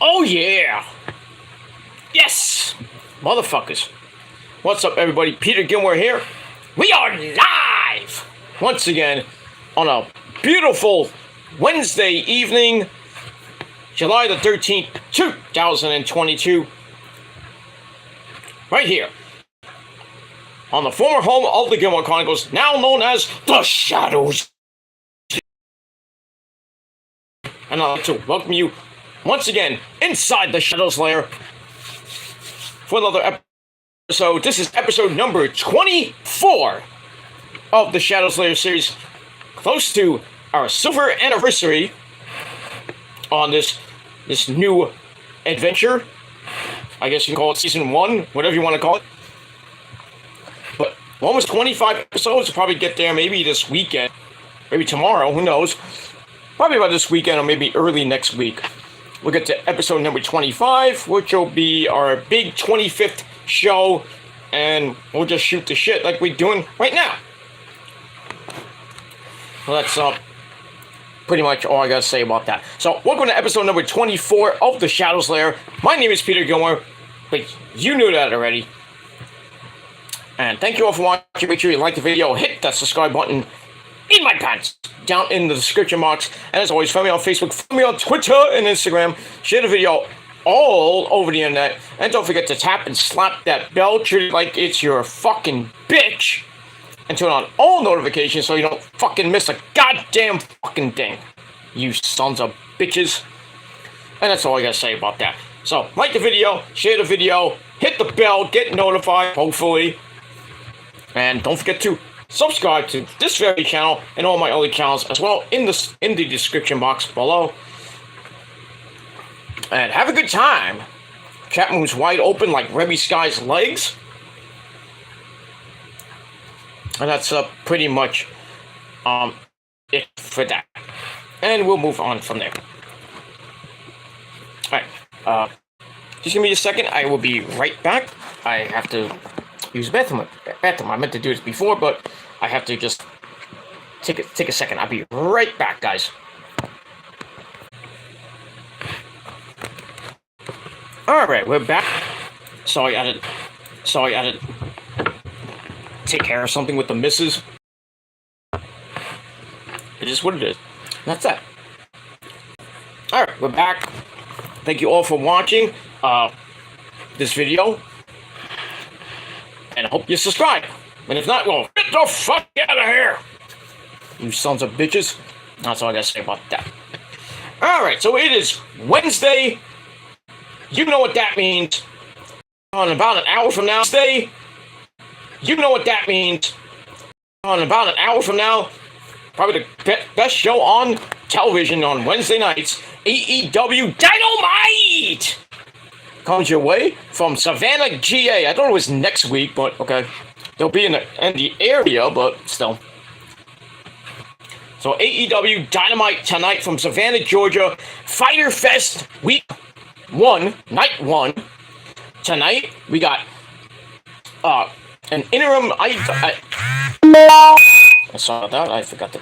Oh yeah! Yes! Motherfuckers. What's up everybody? Peter Gilmore here. We are live! Once again on a beautiful Wednesday evening, July the 13th, 2022. Right here. On the former home of the Gilmore Chronicles, now known as The Shadows. And I'd like to welcome you once again inside the Shadows Lair for another episode. This is episode number 24 of the Shadows Lair series, close to our silver anniversary on this new adventure. I guess you can call it season 1, whatever you want to call it. But almost 25 episodes. We'll probably get there maybe this weekend, maybe tomorrow, who knows. Probably about this weekend or maybe early next week. We'll get to episode number 25, which will be our big 25th show, and we'll just shoot the shit like we're doing right now. Well, that's pretty much all I gotta say about that. So, welcome to episode number 24 of The Shadows Lair. My name is Peter Gilmore, but you knew that already. And thank you all for watching. Make sure you like the video, hit that subscribe button in my pants down in the description box. And as always, follow me on Facebook, follow me on Twitter and Instagram. Share the video all over the internet. And don't forget to tap and slap that bell, treat it like it's your fucking bitch. And turn on all notifications so you don't fucking miss a goddamn fucking thing. You sons of bitches. And that's all I gotta say about that. So, like the video, share the video, hit the bell, get notified, hopefully. And don't forget to subscribe to this very channel and all my other channels as well in the description box below. And have a good time. Chat moves wide open like Remy Sky's legs. And that's pretty much it for that. And we'll move on from there. Alright. Just give me a second. I will be right back. I have to use the bathroom. I meant to do this before, but I have to just take a second. I'll be right back, guys. Alright, we're back. Sorry, I had to take care of something with the missus. It is what it is. That's that. Alright, we're back. Thank you all for watching this video. And I hope you subscribe. And if not, well, get the fuck out of here! You sons of bitches. That's all I gotta say about that. Alright, so it is Wednesday. You know what that means. On about an hour from now, you know what that means. On about an hour from now, probably the best show on television on Wednesday nights, AEW Dynamite comes your way from Savannah, GA. I thought it was next week, but okay. They'll be in the area, but still. So AEW Dynamite tonight from Savannah, Georgia. Fighter Fest Week 1, Night 1. Tonight, we got an interim... I saw that. I forgot to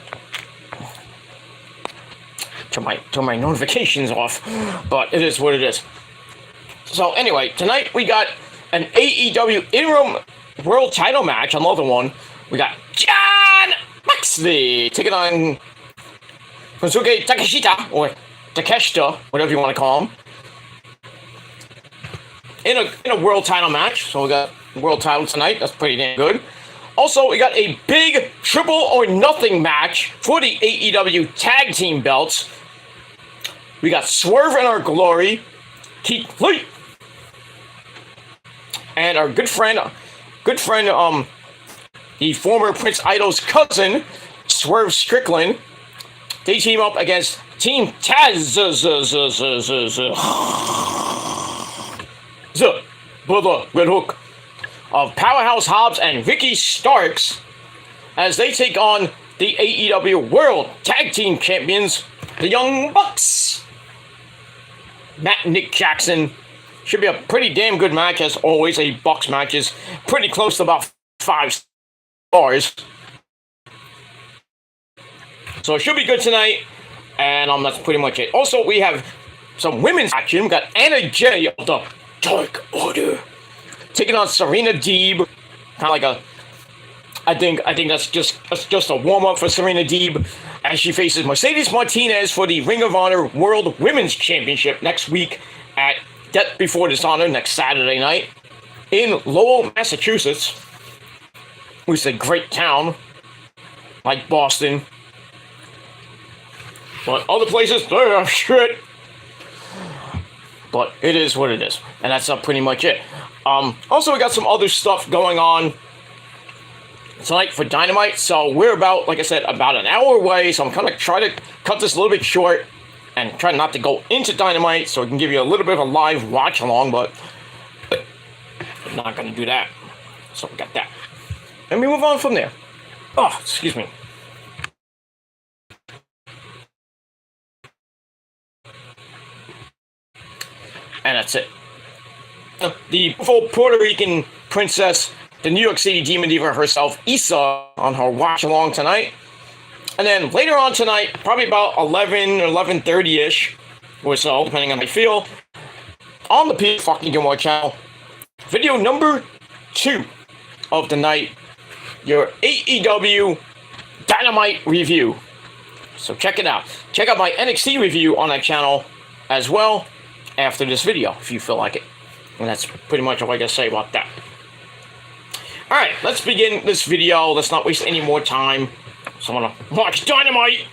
turn my notifications off. But it is what it is. So anyway, tonight we got an AEW interim world title match, another one. We got John Moxley taking on Kosuke Takeshita, or Takeshita, whatever you want to call him, in a world title match. So we got world title tonight. That's pretty damn good. Also, we got a big triple or nothing match for the AEW tag team belts. We got Swerve in Our Glory, Keith Lee, and our good friend, the former Prince Idol's cousin, Swerve Strickland. They team up against Team Taz, Brother Red Hook, of Powerhouse Hobbs and Ricky Starks, as they take on the AEW World Tag Team Champions, the Young Bucks. Matt and Nick Jackson. Should be a pretty damn good match, as always. A Bucks match is pretty close to about 5 stars. So it should be good tonight. And that's pretty much it. Also, we have some women's action. We got Anna Jay of the Dark Order taking on Serena Deeb. Kind of like a, I think that's just a warm up for Serena Deeb as she faces Mercedes Martinez for the Ring of Honor World Women's Championship next week at Death Before Dishonor next Saturday night in Lowell, Massachusetts, which is a great town, like Boston. But other places, they're shit. But it is what it is. And that's pretty much it. Also, we got some other stuff going on tonight for Dynamite. So we're about, like I said, about an hour away. So I'm kind of trying to cut this a little bit short and try not to go into Dynamite so I can give you a little bit of a live watch along. But I'm not going to do that. So we got that. Let me move on from there. Oh, excuse me. And that's it. The beautiful Puerto Rican princess, the New York City Demon Diva herself, Issa, on her watch along tonight. And then later on tonight, probably about 11 or 11:30-ish or so, depending on how I feel, on the Peter fucking Gilmore channel, video number 2 of the night, your AEW Dynamite review. So check it out. Check out my NXT review on that channel as well after this video, if you feel like it. And that's pretty much all I gotta say about that. Alright, let's begin this video. Let's not waste any more time. So I'm gonna watch Dynamite.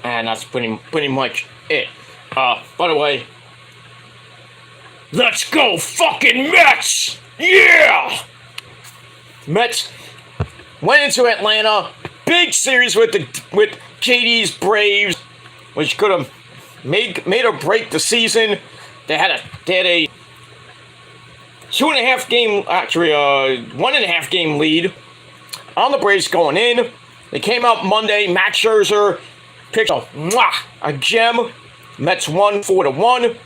And that's pretty much it. By the way, let's go fucking Mets! Yeah! Mets went into Atlanta. Big series with KD's Braves, which could have made or break the season. They had a 2.5 game, actually 1.5 game lead on the Braves going in. They came out Monday. Max Scherzer pitched a gem. Mets won 4-1.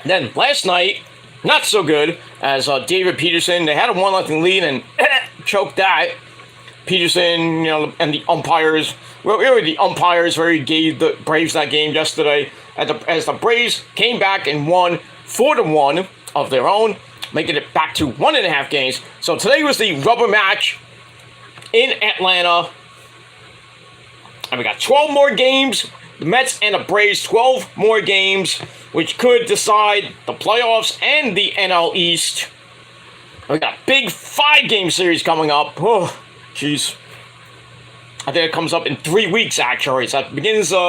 Then last night, not so good, as David Peterson, they had a 1-0 lead and choked that. Peterson, and the umpires, well, really the umpires really gave the Braves that game yesterday as the Braves came back and won 4-1 of their own, making it back to 1.5 games. So today was the rubber match in Atlanta. And we got 12 more games. The Mets and the Braves, 12 more games, which could decide the playoffs and the NL East. We got a big 5-game series coming up. Oh, jeez. I think it comes up in 3 weeks, actually. So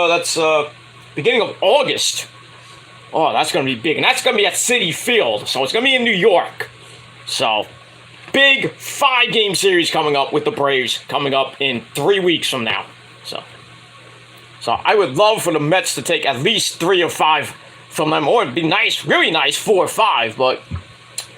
that's beginning of August. Oh, that's going to be big. And that's going to be at Citi Field. So it's going to be in New York. So, big 5-game series coming up with the Braves coming up in 3 weeks from now. So I would love for the Mets to take at least 3 or 5 from them. Or it'd be nice, really nice, 4 or 5. But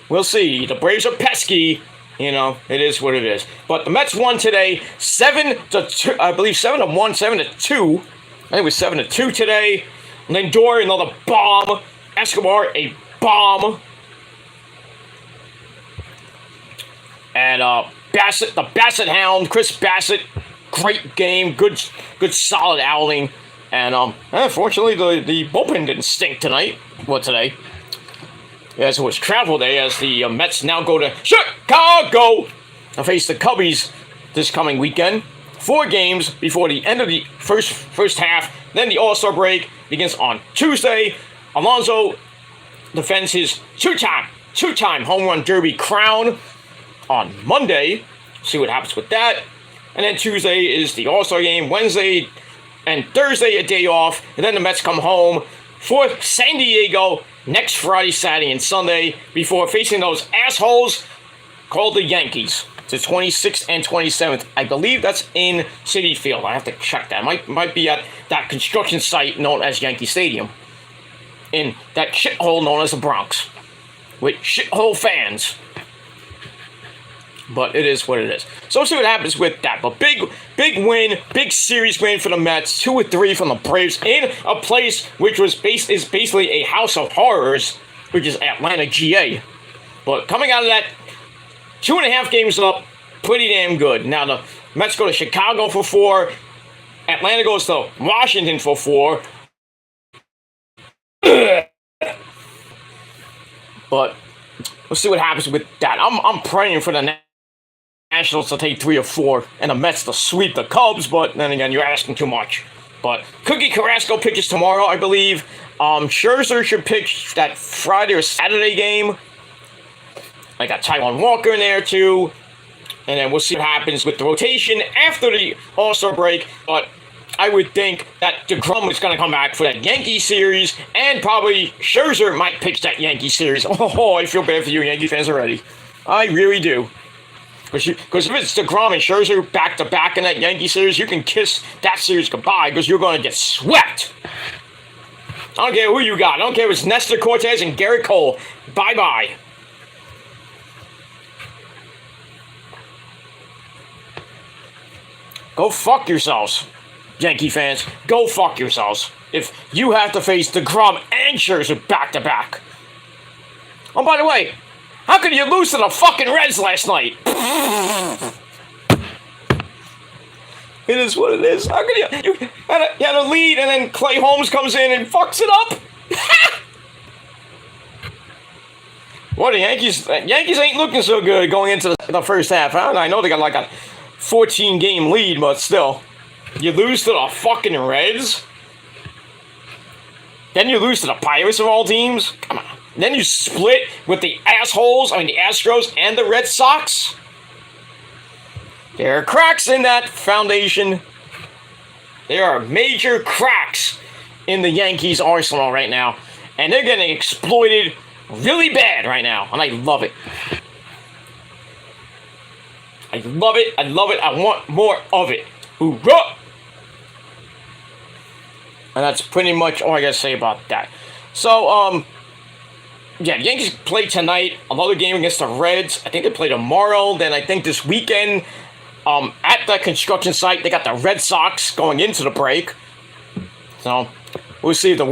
we'll see. The Braves are pesky. It is what it is. But the Mets won today 7-2. I believe 7-1, 7-2. I think it was 7-2 today. Lindor, another bomb. Escobar, a bomb. And Bassett, the Bassett Hound, Chris Bassett, great game, good solid outing. And unfortunately, the bullpen didn't stink tonight. Well, today. As it was travel day, as the Mets now go to Chicago to face the Cubbies this coming weekend. 4 games before the end of the first half. Then the All-Star break begins on Tuesday. Alonso defends his two-time home run derby crown on Monday. See what happens with that. And then Tuesday is the All-Star game. Wednesday and Thursday a day off. And then the Mets come home for San Diego next Friday, Saturday, and Sunday before facing those assholes called the Yankees. The 26th and 27th. I believe that's in Citi Field. I have to check that. Might be at that construction site known as Yankee Stadium. In that shithole known as the Bronx. With shithole fans. But it is what it is. So we'll see what happens with that. But big win, big series win for the Mets. 2 or 3 from the Braves in a place which is basically a house of horrors, which is Atlanta, GA. But coming out of that, 2.5 games up, pretty damn good. Now the Mets go to Chicago for 4. Atlanta goes to Washington for 4. But we'll see what happens with that. I'm praying for the Nationals to take 3 or 4 and the Mets to sweep the Cubs, but then again, you're asking too much. But Cookie Carrasco pitches tomorrow, I believe. Scherzer should pitch that Friday or Saturday game. I got Taijuan Walker in there too. And then we'll see what happens with the rotation after the All-Star break. But I would think that DeGrom is going to come back for that Yankee series, and probably Scherzer might pitch that Yankee series. Oh, I feel bad for you Yankee fans already. I really do. Because if it's DeGrom and Scherzer back-to-back in that Yankee series, you can kiss that series goodbye because you're going to get swept. I don't care who you got. I don't care if it's Nestor Cortez and Garrett Cole. Bye-bye. Go fuck yourselves, Yankee fans. Go fuck yourselves. If you have to face DeGrom and Scherzer back-to-back. Oh, by the way, how could you lose to the fucking Reds last night? It is what it is. How could you had a lead and then Clay Holmes comes in and fucks it up? Well, the Yankees ain't looking so good going into the first half. I know they got like a 14-game lead, but still. You lose to the fucking Reds? Then you lose to the Pirates of all teams? Come on. Then you split with the the Astros and the Red Sox? There are cracks in that foundation. There are major cracks in the Yankees' arsenal right now. And they're getting exploited really bad right now. And I love it. I love it. I love it. I want more of it. Hoorah! And that's pretty much all I gotta say about that. So, yeah, the Yankees play tonight. Another game against the Reds. I think they play tomorrow. Then I think this weekend, at the construction site, they got the Red Sox going into the break. So we'll see if the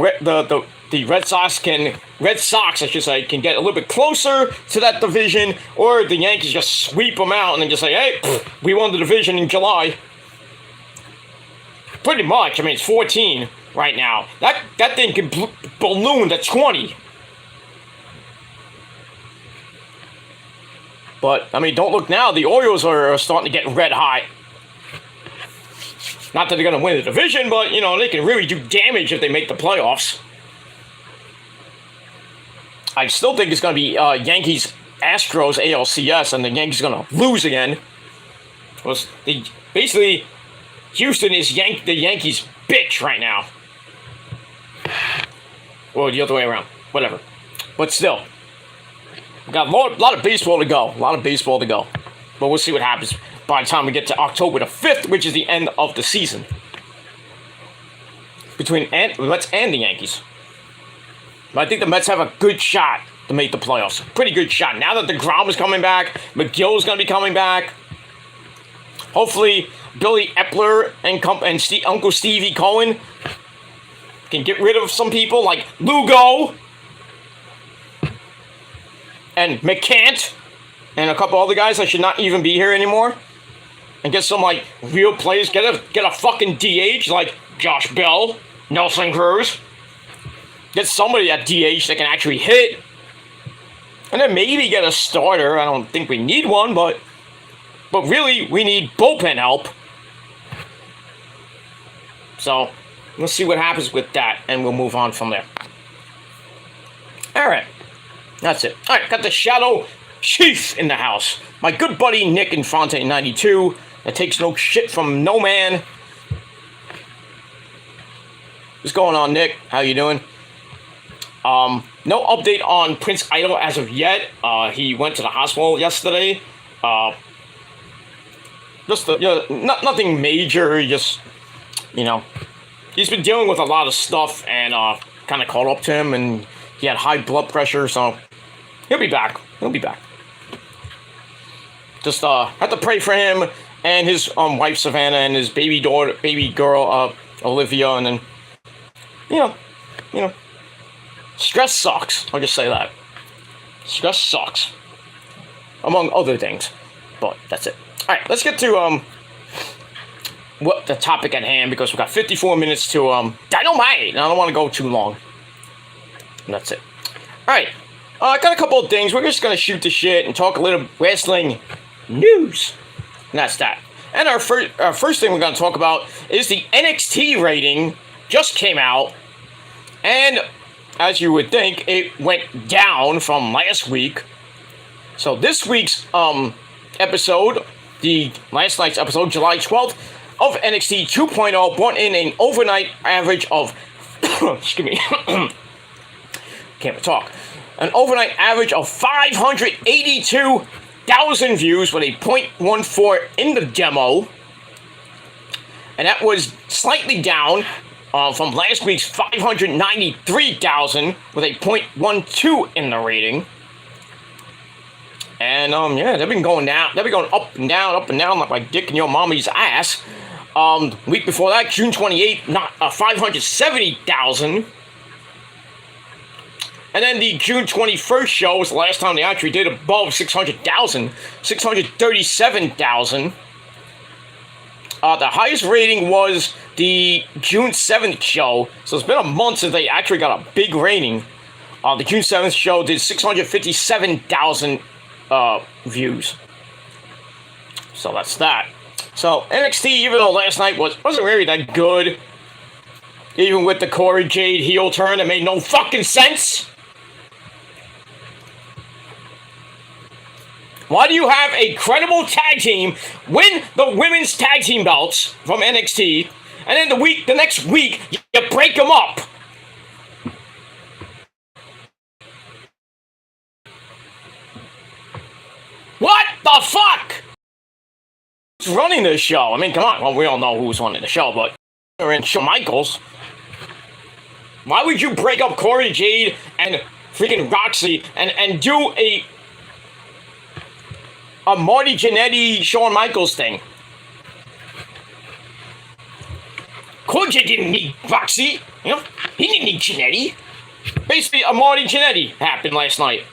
Red Sox can get a little bit closer to that division, or the Yankees just sweep them out and then just say, hey, we won the division in July. Pretty much. I mean, it's 14 right now. That thing can balloon to 20. But, I mean, don't look now. The Orioles are starting to get red hot. Not that they're going to win the division, but, you know, they can really do damage if they make the playoffs. I still think it's going to be Yankees, Astros, ALCS, and the Yankees are going to lose again. Because basically, Houston is the Yankees' bitch right now. Or the other way around. Whatever. But still. We got a lot of baseball to go. A lot of baseball to go. But we'll see what happens by the time we get to October the 5th, which is the end of the season. Between the Mets and the Yankees. But I think the Mets have a good shot to make the playoffs. Pretty good shot. Now that DeGrom is coming back, McGill's going to be coming back. Hopefully, Billy Epler and Uncle Stevie Cohen can get rid of some people like Lugo and McCant and a couple other guys that should not even be here anymore, and get some like real players. Get a fucking DH like Josh Bell, Nelson Cruz. Get somebody at DH that can actually hit, and then maybe get a starter. I don't think we need one, but really we need bullpen help. So we'll see what happens with that, and we'll move on from there. All right. That's it. All right, got the Shadow Chief in the house. My good buddy Nick Infante 92 that takes no shit from no man. What's going on, Nick? How you doing? No update on Prince Idol as of yet. He went to the hospital yesterday. Nothing major. Just, he's been dealing with a lot of stuff and kind of caught up to him, and he had high blood pressure, so he'll be back. Just have to pray for him and his wife Savannah and his baby girl Olivia, and then stress sucks. I'll just say that. Stress sucks, among other things. But that's it. All right, let's get to what the topic at hand, because we've got 54 minutes to Dynamite, and I don't want to go too long. And that's it. All right. I got a couple of things. We're just gonna shoot the shit and talk a little wrestling news. And that's that. And our first thing we're gonna talk about is the NXT rating just came out, and as you would think, it went down from last week. So this week's episode, the last night's episode, July 12th of NXT 2.0, brought in an overnight average of excuse me, can't talk. An overnight average of 582,000 views with a 0.14 in the demo. And that was slightly down from last week's 593,000 with a 0.12 in the rating. And yeah, they've been going down. They've been going up and down like my dick in your mommy's ass. Week before that, June 28th, 570,000. And then the June 21st show was the last time they actually did above 600,000. 637,000. The highest rating was the June 7th show. So it's been a month since they actually got a big rating. The June 7th show did 657,000 views. So that's that. So NXT, even though last night wasn't really that good, even with the Corey Jade heel turn that made no fucking sense. Why do you have a credible tag team win the women's tag team belts from NXT, and then the next week you break them up? What the fuck? Who's running this show? I mean, come on. Well, we all know who's running the show, but you're in Shawn Michaels. Why would you break up Corey Jade and freaking Roxy and do a Marty Jannetty, Shawn Michaels thing? Corey Jade didn't need Roxy, you know? He didn't need Jannetty. Basically, a Marty Jannetty happened last night.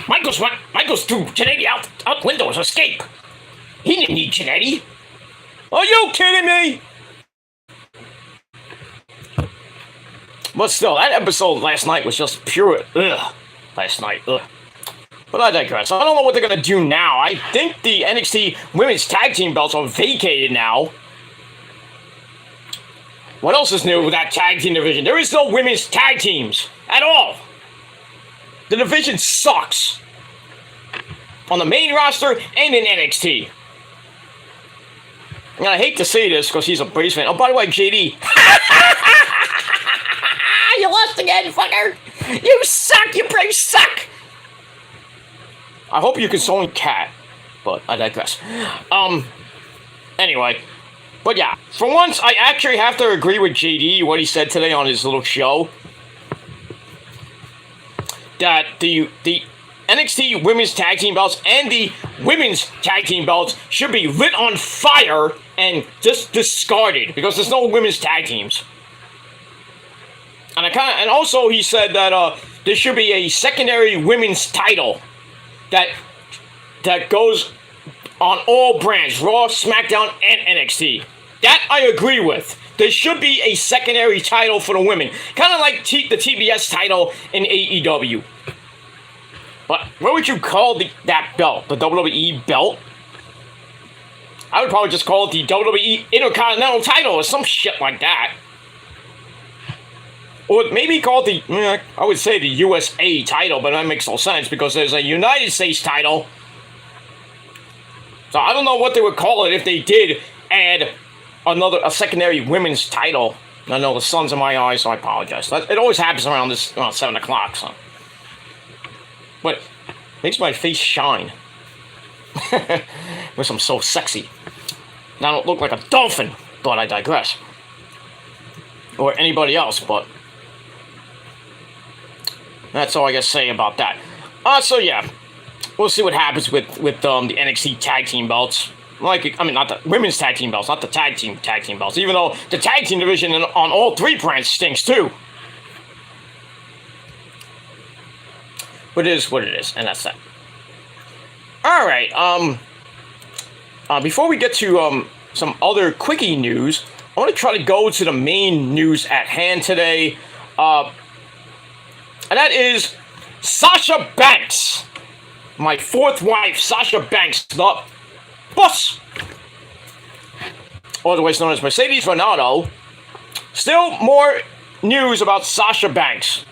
Michaels threw Jannetty out windows, escape. He didn't need Jannetty. Are you kidding me? But still, that episode last night was just pure ugh. Last night, ugh. But I digress. I don't know what they're gonna do now. I think the NXT Women's Tag Team belts are vacated now. What else is new with that tag team division? There is no women's tag teams at all. The division sucks. On the main roster and in NXT. And I hate to say this because he's a Braves fan. Oh, by the way, JD. You lost again, fucker. You suck. You Braves suck. I hope you're consoling Cat. But I digress. Anyway. But yeah. For once, I actually have to agree with JD, what he said today on his little show. That the NXT Women's Tag Team belts and the Women's Tag Team belts should be lit on fire and just discarded because there's no women's tag teams. And also he said that there should be a secondary women's title that goes on all brands, Raw, SmackDown, and NXT. That I agree with. There should be a secondary title for the women, kind of like the TBS title in AEW. But what would you call that belt? The WWE belt? I would probably just call it the WWE Intercontinental title or some shit like that. Or maybe call it I would say the USA title, but that makes no sense because there's a United States title. So I don't know what they would call it if they did add a secondary women's title. I know the sun's in my eyes, so I apologize. It always happens around 7 o'clock, so. But it makes my face shine. Because I'm so sexy. And I don't look like a dolphin, but I digress. Or anybody else, but that's all I gotta say about that. So yeah, we'll see what happens with the NXT tag team belts. Not the women's tag team belts, not the tag team belts. Even though the tag team division on all three brands stinks too. But it is what it is, and that's that. All right. Before we get to some other quickie news, I want to try to go to the main news at hand today, and that is Sasha Banks, my fourth wife, Sasha Banks, the boss, otherwise known as Mercedes Ronaldo. Still more news about Sasha Banks.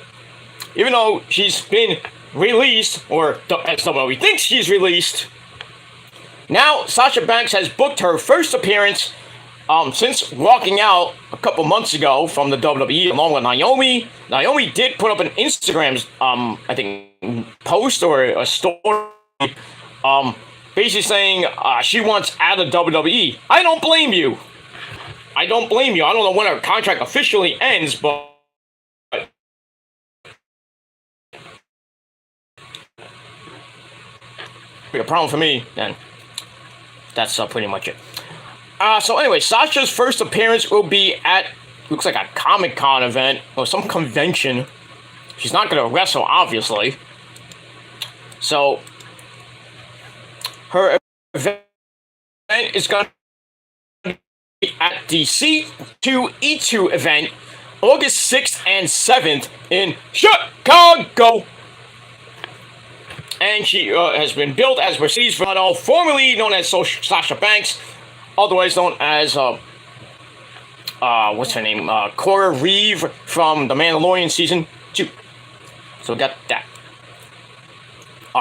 Even though she's been released, or as WWE thinks she's released, now Sasha Banks has booked her first appearance since walking out a couple months ago from the WWE along with Naomi. Naomi did put up an Instagram, I think, post or a story, basically saying she wants out of WWE. I don't blame you. I don't blame you. I don't know when her contract officially ends, but a problem for me, then that's pretty much it. So anyway, Sasha's first appearance will be at, looks like a Comic-Con event or some convention. She's not going to wrestle, obviously. So her event is going to be at the C2E2 event, August 6th and 7th in Chicago. And she has been billed as Mercedes Ronaldo, formerly known as Sasha Banks, otherwise known as, what's her name? Cora Reeve from The Mandalorian Season 2. So we got that.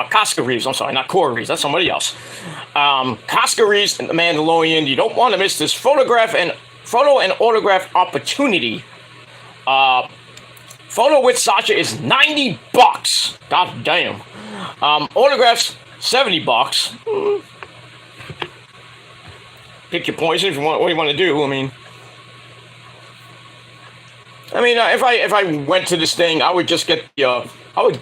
Casca Reeves, I'm sorry, not Cora Reeves, that's somebody else. Casca Reeves and The Mandalorian, you don't want to miss this photo and autograph opportunity. Photo with Sasha is $90. God damn. Autographs, $70. Pick your poison if you want. What you want to do? I mean, if I went to this thing, I would just get the. I would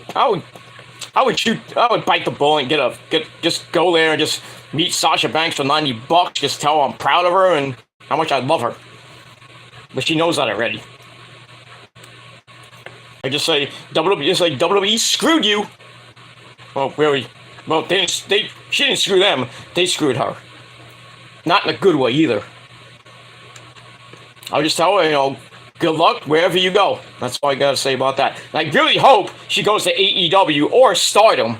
bite the bullet and just go there and just meet Sasha Banks for $90. Just tell her I'm proud of her and how much I love her. But she knows that already. I just say WWE screwed you. Well, really, well, she didn't screw them. They screwed her. Not in a good way either. I'll just tell her, good luck wherever you go. That's all I gotta say about that. And I really hope she goes to AEW or Stardom.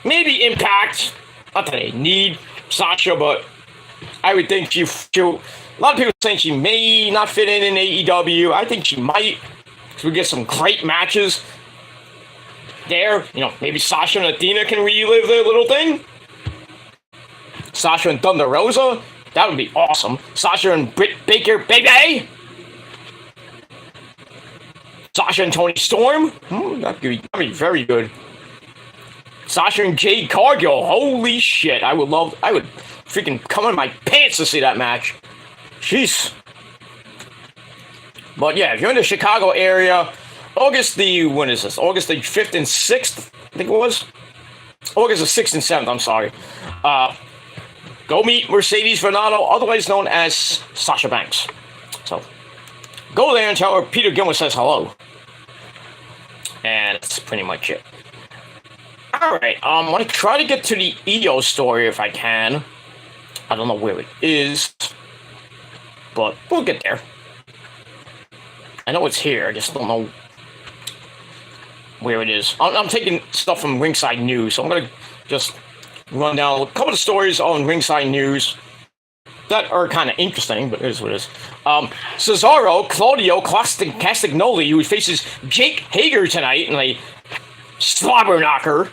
Maybe Impact. Not that they need Sasha, but I would think she'll. A lot of people saying she may not fit in AEW. I think she might. Because we get some great matches there. Maybe Sasha and Athena can relive their little thing. Sasha and Thunder Rosa, that would be awesome. Sasha and Britt Baker, baby! Sasha and Toni Storm, that'd be very good. Sasha and Jade Cargill, holy shit, I would freaking come in my pants to see that match. Jeez. But yeah, if you're in the Chicago area, August the 5th and 6th, I think it was? August the 6th and 7th, I'm sorry. Go meet Mercedes Ronaldo, otherwise known as Sasha Banks. So, go there and tell her Peter Gilmore says hello. And that's pretty much it. Alright, I'm going to try to get to the EO story if I can. I don't know where it is. But we'll get there. I know it's here, I just don't know where it is. I'm taking stuff from Ringside News, so I'm going to just run down a couple of stories on Ringside News that are kind of interesting, but it is what it is. Cesaro, Claudio Castagnoli, who faces Jake Hager tonight in a slobber knocker.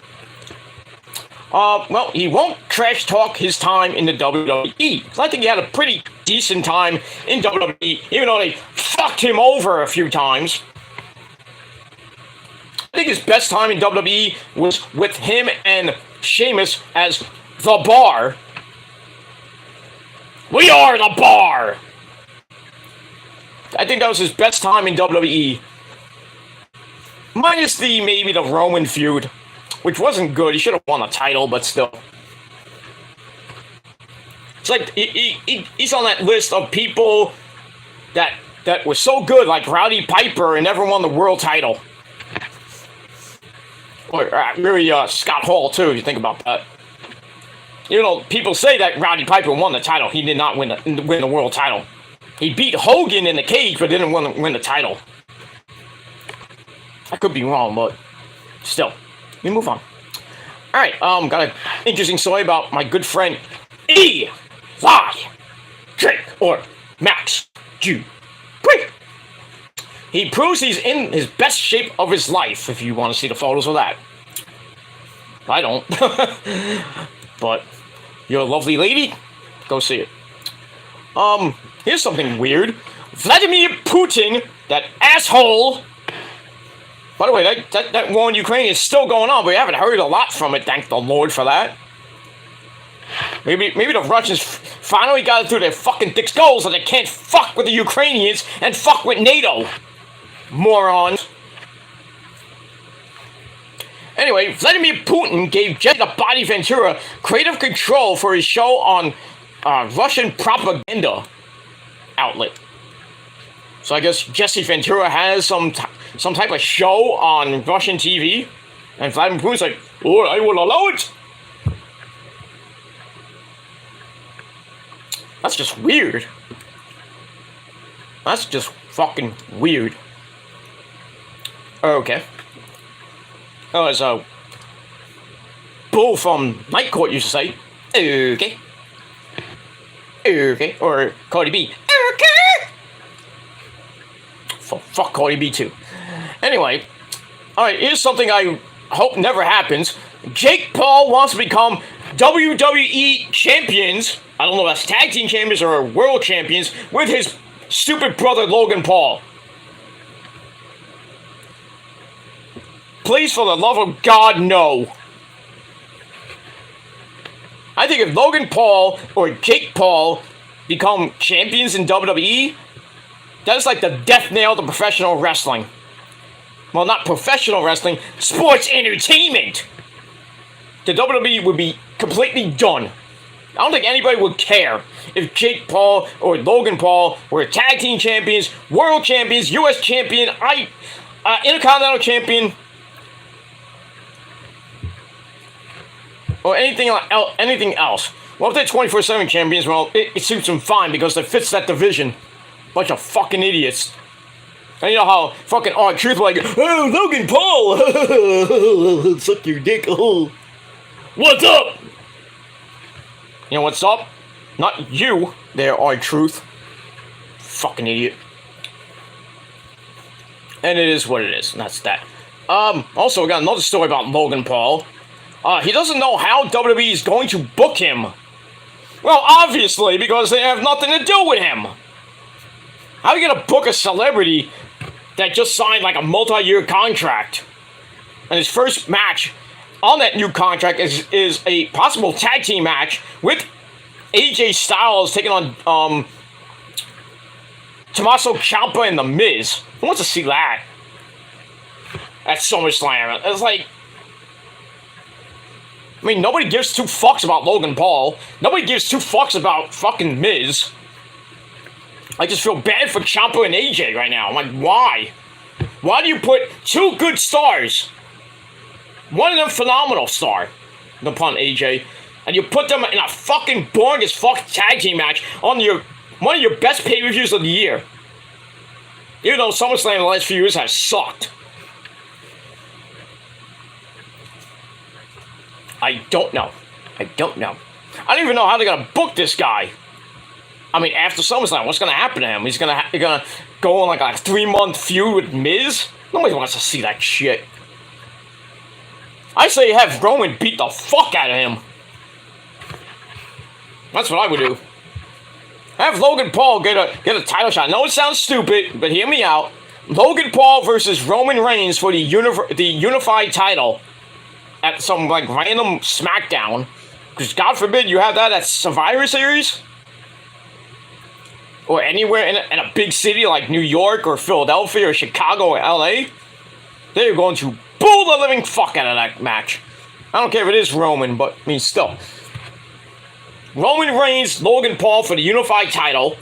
Well, he won't trash talk his time in the WWE. So I think he had a pretty decent time in WWE, even though they fucked him over a few times. I think his best time in WWE was with him and Sheamus as The Bar. We are The Bar! I think that was his best time in WWE. Minus maybe the Roman feud, which wasn't good. He should have won the title, but still. It's like he's on that list of people that were so good, like Rowdy Piper, and never won the world title. Or really Scott Hall, too, if you think about that. People say that Rowdy Piper won the title. He did not win the world title. He beat Hogan in the cage, but didn't win the title. I could be wrong, but Still, let me move on. All right, got an interesting story about my good friend Eli Drake, or Max G. He proves he's in his best shape of his life, if you want to see the photos of that. I don't. But you're a lovely lady. Go see it. Here's something weird. Vladimir Putin, that asshole. By the way, that war in Ukraine is still going on, but we haven't heard a lot from it, thank the Lord for that. Maybe the Russians finally got it through their fucking thick skulls that they can't fuck with the Ukrainians and fuck with NATO. Morons. Anyway, Vladimir Putin gave Jesse the Body Ventura creative control for his show on Russian propaganda outlet. So I guess Jesse Ventura has some type of show on Russian TV, and Vladimir Putin's like, oh, I will allow it. That's just weird. That's just fucking weird. Okay. Oh, as a bull from Night Court used to say, okay. Okay. Or Cardi B. Okay. Fuck Cardi B too. Anyway. Alright, here's something I hope never happens. Jake Paul wants to become WWE champions. I don't know if that's tag team champions or world champions with his stupid brother Logan Paul. Please, for the love of God, no. I think if Logan Paul or Jake Paul become champions in WWE, that's like the death nail to professional wrestling. Well, not professional wrestling, sports entertainment. The WWE would be completely done. I don't think anybody would care if Jake Paul or Logan Paul were tag team champions, world champions, US champion, intercontinental champion, or anything else. Well, if they're 24/7 champions, well, it suits them fine because it fits that division. Bunch of fucking idiots. And you know how fucking R-Truth like, oh, Logan Paul, suck your dick, oh. What's up? You know what's up? Not you, there, R-Truth. Fucking idiot. And it is what it is, and that's that. Also, we got another story about Logan Paul. He doesn't know how WWE is going to book him. Well, obviously, because they have nothing to do with him. How are you going to book a celebrity that just signed like a multi-year contract? And his first match on that new contract is a possible tag team match with AJ Styles taking on Tommaso Ciampa and The Miz. Who wants to see that? At SummerSlam. It's like, I mean, nobody gives two fucks about Logan Paul. Nobody gives two fucks about fucking Miz. I just feel bad for Ciampa and AJ right now. I'm like, why? Why do you put two good stars? One of them phenomenal star, no pun, AJ, and you put them in a fucking boring as fuck tag team match on one of your best pay-per-views of the year. Even though SummerSlam in the last few years has sucked. I don't know. I don't even know how they're gonna book this guy. I mean, after SummerSlam, what's gonna happen to him? He's gonna go on like a 3-month feud with Miz? Nobody wants to see that shit. I say have Roman beat the fuck out of him. That's what I would do. Have Logan Paul get a title shot. I know it sounds stupid, but hear me out. Logan Paul versus Roman Reigns for the unified title at some like random SmackDown. Because God forbid you have that at Survivor Series. Or anywhere in a big city like New York or Philadelphia or Chicago or LA. They're going to bull the living fuck out of that match. I don't care if it is Roman, but I mean still. Roman Reigns, Logan Paul for the unified title.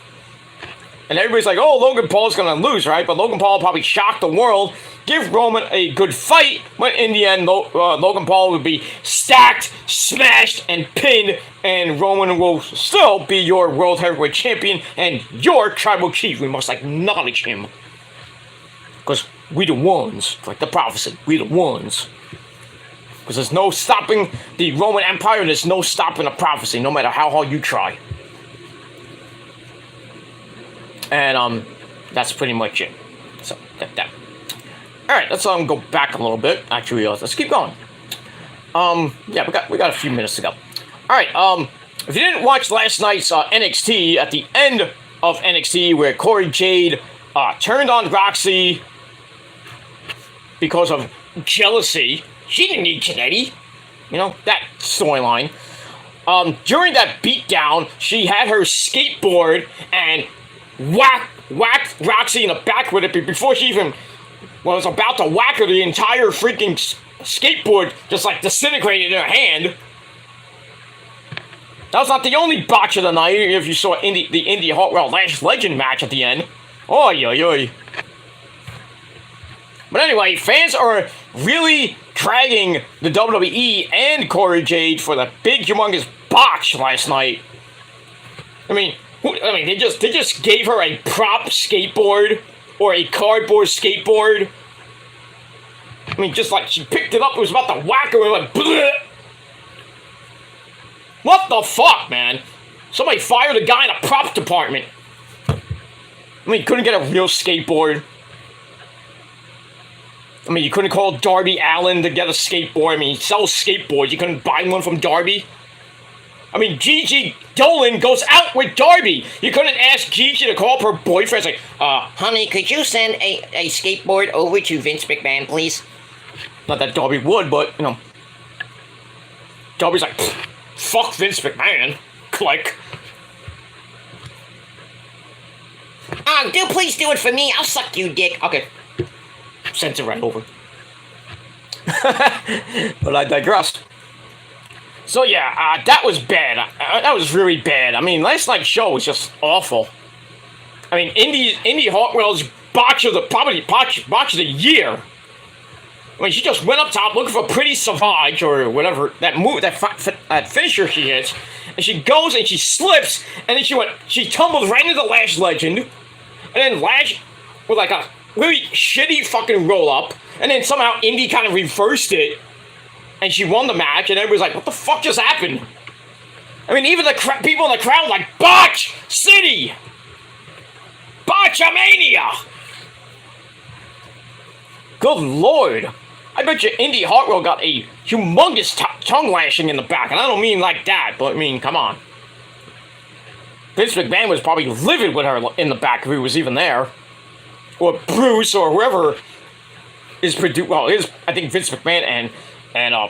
And everybody's like, oh, Logan Paul's going to lose, right? But Logan Paul will probably shock the world, give Roman a good fight, but in the end, Logan Paul will be stacked, smashed, and pinned, and Roman will still be your World Heavyweight Champion and your Tribal Chief. We must acknowledge him. Because we the ones, like the prophecy, we the ones. Because there's no stopping the Roman Empire, there's no stopping the prophecy, no matter how hard you try. And that's pretty much it. So that. All right, let's go back a little bit. Actually, let's keep going. Yeah, we got a few minutes to go. All right. If you didn't watch last night's NXT, at the end of NXT, where Corey Jade turned on Roxy because of jealousy, she didn't need Kennedy. You know that storyline. During that beatdown, she had her skateboard and whacked Roxy in the back with it before she even was about to whack her. The entire freaking skateboard just like disintegrated in her hand. That was not the only botch of the night. If you saw the Indy Hartwell Last Legend match at the end. Oy, oy, oy. But anyway, fans are really dragging the WWE and Corey Jade for the big, humongous botch last night. I mean, they just gave her a prop skateboard or a cardboard skateboard. I mean, just like she picked it up, it was about to whack her and went bleh. What the fuck, man? Somebody fired a guy in a props department. I mean, you couldn't get a real skateboard. I mean, you couldn't call Darby Allin to get a skateboard. I mean, he sells skateboards. You couldn't buy one from Darby. I mean, Gigi Dolan goes out with Darby. You couldn't ask Gigi to call up her boyfriend. It's like, honey, could you send a skateboard over to Vince McMahon, please? Not that Darby would, but, you know. Darby's like, fuck Vince McMahon. Click. Please do it for me. I'll suck you, dick. Okay. Sends it right over. But I digress. So yeah, that was bad. That was really bad. I mean, last night's show was just awful. I mean, Indy Hartwell's botch of the year. I mean, she just went up top looking for Pretty Savage or whatever that finisher she hits, and she goes and she slips, and then she tumbles right into the Lash Legend, and then Lash with like a really shitty fucking roll up, and then somehow Indy kind of reversed it. And she won the match, and everybody's like, what the fuck just happened? I mean, even the people in the crowd like, Botch City! Botchamania! Good lord. I bet you Indy Hartwell got a humongous tongue lashing in the back, and I don't mean like that, but I mean, come on. Vince McMahon was probably livid with her in the back if he was even there. Or Bruce, or whoever is I think Vince McMahon and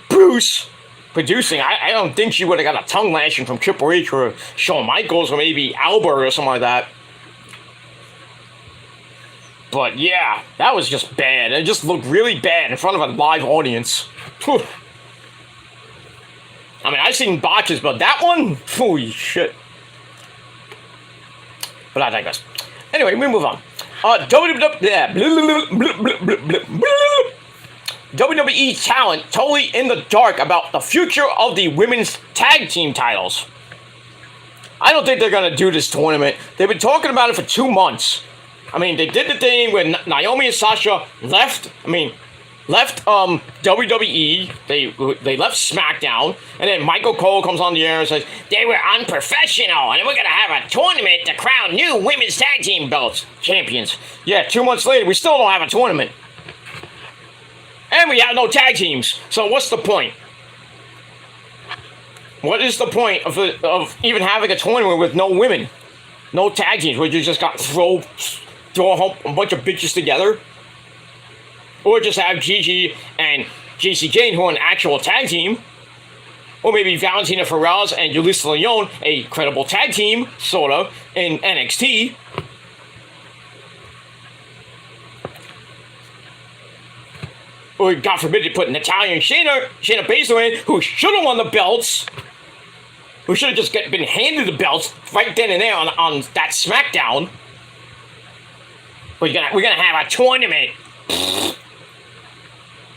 Bruce producing. I don't think she would have got a tongue lashing from Triple H or Shawn Michaels or maybe Albert or something like that. But yeah, that was just bad. It just looked really bad in front of a live audience. Whew. I mean, I've seen botches, but that one? Holy shit. But I digress. Anyway, we move on. WWE talent totally in the dark about the future of the women's tag team titles. I don't think they're going to do this tournament. They've been talking about it for 2 months. I mean, they did the thing when Naomi and Sasha left WWE. They left SmackDown, and then Michael Cole comes on the air and says, they were unprofessional, and we're going to have a tournament to crown new women's tag team belts champions. Yeah, 2 months later, we still don't have a tournament. And we have no tag teams. So what's the point? What is the point of even having a tournament with no women? No tag teams, where you just got throw a bunch of bitches together? Or just have Gigi and JC Jane, who are an actual tag team. Or maybe Valentina Ferraz and Yulisa Leon, a credible tag team, sort of, in NXT. Or, God forbid, they put Natalya and Shayna Baszler in, who should have won the belts. Who should have just been handed the belts right then and there on that SmackDown. We're gonna have a tournament.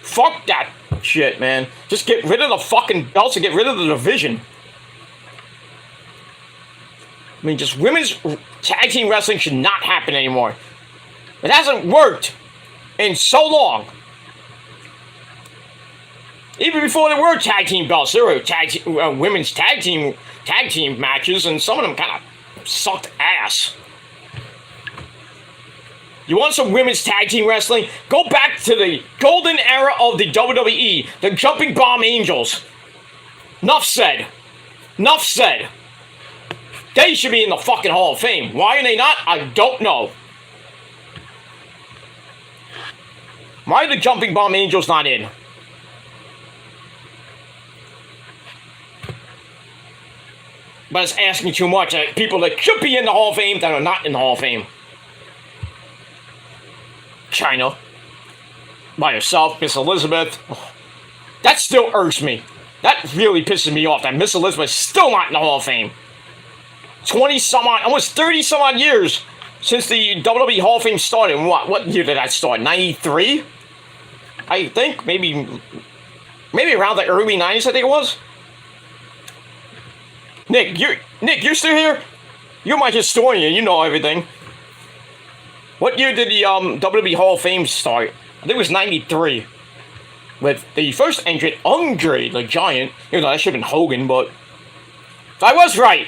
Fuck that shit, man. Just get rid of the fucking belts and get rid of the division. I mean, just women's tag team wrestling should not happen anymore. It hasn't worked in so long. Even before there were tag team belts, there were women's tag team matches, and some of them kind of sucked ass. You want some women's tag team wrestling? Go back to the golden era of the WWE, the Jumping Bomb Angels. Enough said. Enough said. They should be in the fucking Hall of Fame. Why are they not? I don't know. Why are the Jumping Bomb Angels not in? But it's asking too much. People that should be in the Hall of Fame that are not in the Hall of Fame. China. By herself, Miss Elizabeth. That still irks me. That really pisses me off that Miss Elizabeth's still not in the Hall of Fame. 20 some odd, almost 30 some odd years since the WWE Hall of Fame started. What year did that start? 93? I think maybe around the early 90s, I think it was. Nick, you're still here? You're my historian, you know everything. What year did the WWE Hall of Fame start? I think it was 93. With the first entrant, Andre the Giant. Even though that should have been Hogan, but I was right.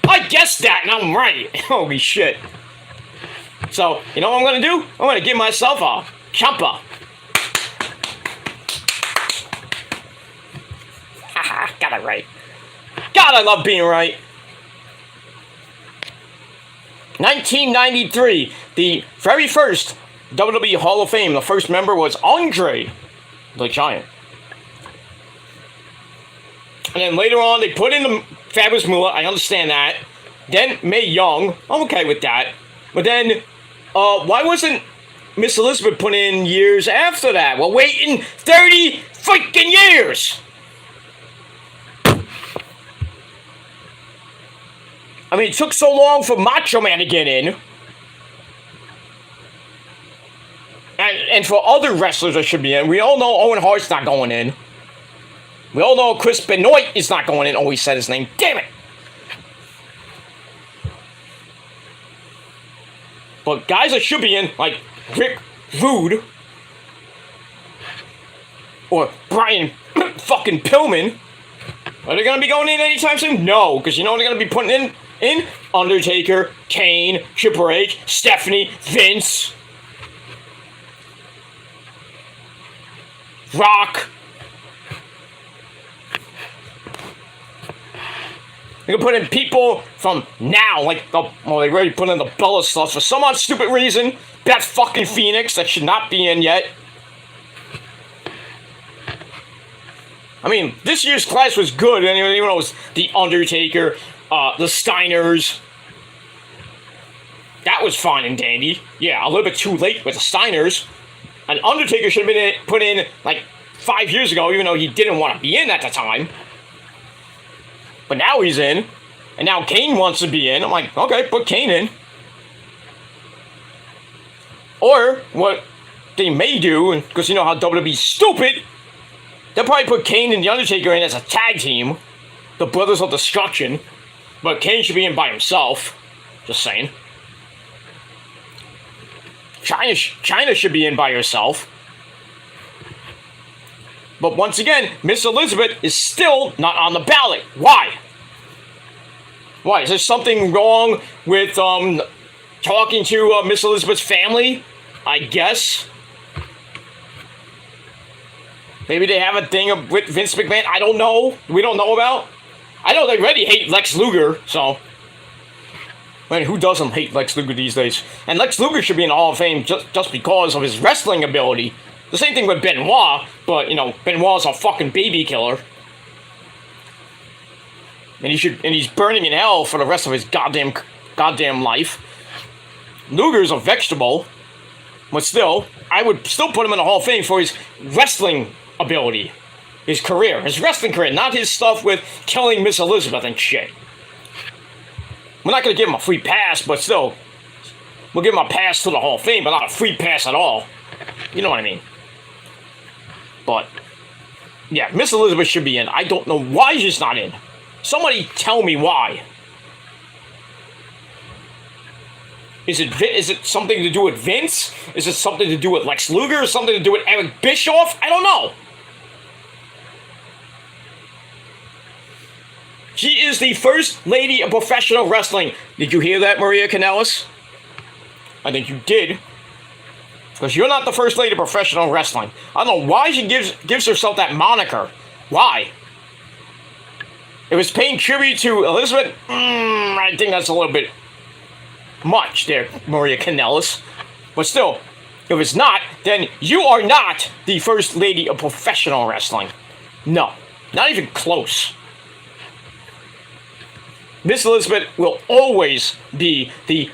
I guessed that, and I'm right. Holy shit. So, you know what I'm gonna do? I'm gonna give myself a chompa. Haha, got it right. God, I love being right. 1993, the very first WWE Hall of Fame. The first member was Andre the Giant. And then later on, they put in the Fabulous Moolah. I understand that. Then Mae Young. I'm okay with that. But then, why wasn't Miss Elizabeth put in years after that? We're waiting 30 freaking years! I mean, it took so long for Macho Man to get in. And for other wrestlers that should be in. We all know Owen Hart's not going in. We all know Chris Benoit is not going in. Oh, he said his name. Damn it! But guys that should be in, like Rick Rude. Or Brian fucking Pillman. Are they going to be going in anytime soon? No, because you know what they're going to be putting in? Undertaker, Kane, Triple H, Stephanie, Vince, Rock. They can put in people from now, like they already put in the Bella stuff for some odd stupid reason. Beth fucking Phoenix that should not be in yet. I mean, this year's class was good, and even though it was the Undertaker, the Steiners. That was fine and dandy. Yeah, a little bit too late with the Steiners. And Undertaker should have been put in like 5 years ago, even though he didn't want to be in at the time. But now he's in. And now Kane wants to be in. I'm like, okay, put Kane in. Or what they may do, because you know how WWE's stupid, they'll probably put Kane and The Undertaker in as a tag team. The Brothers of Destruction. But Kane should be in by himself. Just saying. China should be in by herself. But once again, Miss Elizabeth is still not on the ballot. Why? Why? Is there something wrong with talking to Miss Elizabeth's family? I guess. Maybe they have a thing with Vince McMahon. I don't know. We don't know about. I know they already hate Lex Luger, so. I mean, who doesn't hate Lex Luger these days? And Lex Luger should be in the Hall of Fame just because of his wrestling ability. The same thing with Benoit, but, you know, Benoit's a fucking baby killer. And he's burning in hell for the rest of his goddamn life. Luger's a vegetable, but still, I would still put him in the Hall of Fame for his wrestling ability. His career, his wrestling career, not his stuff with killing Miss Elizabeth and shit. We're not going to give him a free pass, but still, we'll give him a pass to the Hall of Fame, but not a free pass at all. You know what I mean? But, yeah, Miss Elizabeth should be in. I don't know why she's not in. Somebody tell me why. Is it something to do with Vince? Is it something to do with Lex Luger? Something to do with Eric Bischoff? I don't know. She is the first lady of professional wrestling. Did you hear that, Maria Kanellis? I think you did. Because you're not the first lady of professional wrestling. I don't know why she gives herself that moniker. Why? It was paying tribute to Elizabeth. I think that's a little bit much there, Maria Kanellis. But still, if it's not, then you are not the first lady of professional wrestling. No, not even close. Miss Elizabeth will always be the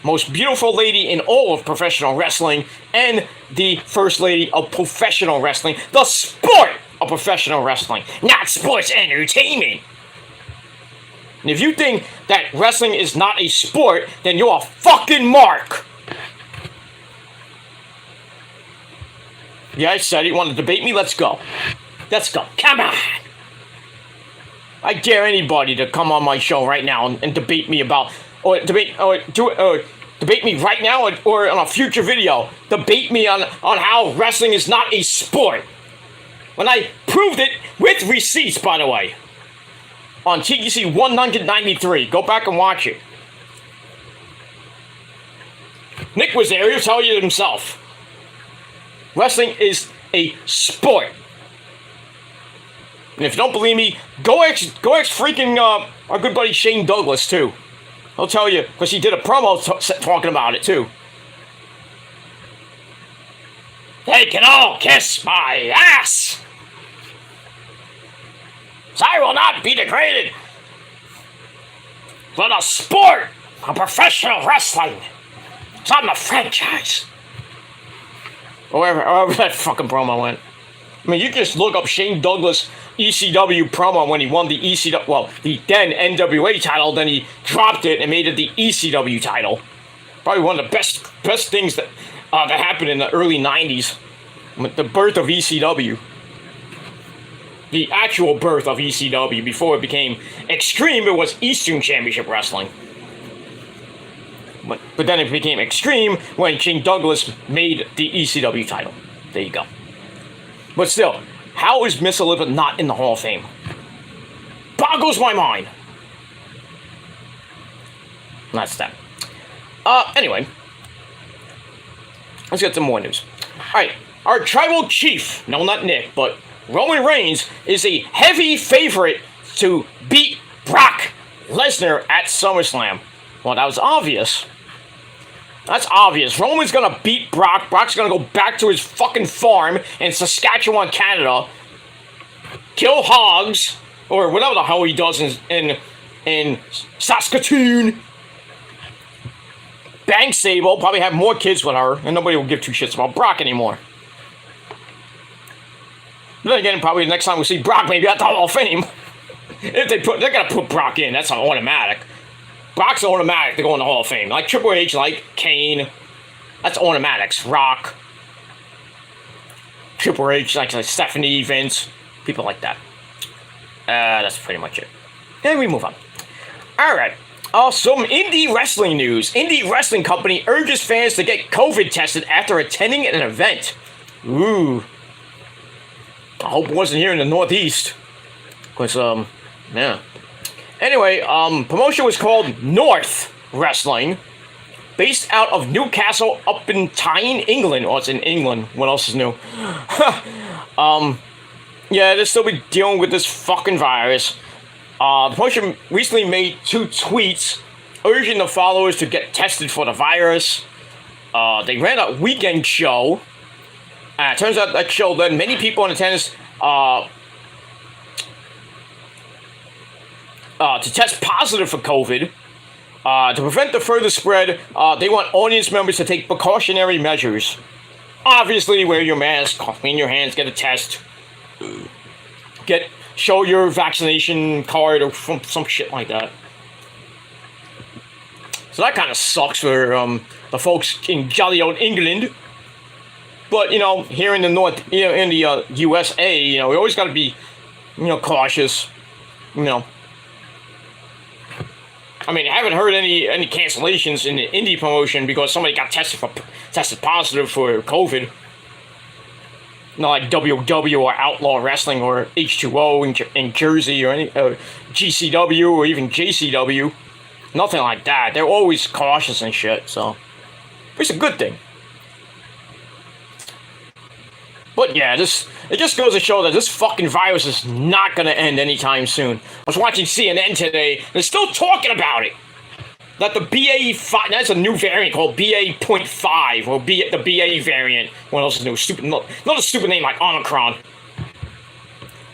most beautiful lady in all of professional wrestling and the first lady of professional wrestling, the sport of professional wrestling, not sports entertainment. And if you think that wrestling is not a sport, then you're a fucking mark. Yeah, I said it. You want to debate me? Let's go. Let's go. Come on. I dare anybody to come on my show right now and debate me about, debate me right now or on a future video. Debate me on how wrestling is not a sport. When I proved it with receipts, by the way. On TGC 193. Go back and watch it. Nick was there. He'll tell you himself. Wrestling is a sport. And if you don't believe me, go ask freaking our good buddy Shane Douglas, too. He'll tell you, because he did a promo talking about it, too. They can all kiss my ass! So I will not be degraded for the sport of professional wrestling. It's on the franchise. Or wherever that fucking promo went. I mean, you can just look up Shane Douglas ECW promo when he won the ECW, well, the then NWA title, then he dropped it and made it the ECW title. Probably one of the best things that happened in the early 90s. The birth of ECW. The actual birth of ECW before it became Extreme, it was Eastern Championship Wrestling. But then it became Extreme when Shane Douglas made the ECW title. There you go. But still, how is Miss Elizabeth not in the Hall of Fame? Boggles my mind. That's that. Anyway. Let's get some more news. Alright, our tribal chief, no, not Nick, but Roman Reigns is a heavy favorite to beat Brock Lesnar at SummerSlam. Well, that was obvious. That's obvious. Roman's gonna beat Brock. Brock's gonna go back to his fucking farm in Saskatchewan, Canada. Kill hogs, or whatever the hell he does in Saskatoon. Bang Sable, probably have more kids with her, and nobody will give two shits about Brock anymore. But then again, probably the next time we see Brock, maybe at the Hall of Fame. If they're gonna put Brock in, that's an automatic. Brock's automatic to go in the Hall of Fame. Like Triple H, like Kane. That's automatics. Rock. Triple H, like Stephanie, Vince. People like that. That's pretty much it. And we move on. Alright. Some indie wrestling news. Indie wrestling company urges fans to get COVID tested after attending an event. Ooh. I hope it wasn't here in the Northeast. Because, yeah. Anyway, promotion was called North Wrestling. Based out of Newcastle upon Tyne, England. Oh, it's in England. What else is new? Yeah, they'll still be dealing with this fucking virus. The promotion recently made 2 tweets urging the followers to get tested for the virus. They ran a weekend show. Turns out that show led many people in attendance to test positive for COVID. To prevent the further spread, they want audience members to take precautionary measures. Obviously, wear your mask, clean your hands, get a test, show your vaccination card or some shit like that. So that kind of sucks for the folks in jolly old England. But, you know, here in the North, you know, in the USA, you know, we always got to be, you know, cautious, you know. I mean, I haven't heard any cancellations in the indie promotion because somebody got tested positive for COVID. Not like WW or Outlaw Wrestling or H2O in Jersey or any GCW or even JCW. Nothing like that. They're always cautious and shit, so it's a good thing. But yeah, it just goes to show that this fucking virus is not gonna end anytime soon. I was watching CNN today, they're still talking about it. That the BA5, that's a new variant called BA.5, or the BA variant. What else is new? Stupid, not a stupid name like Omicron.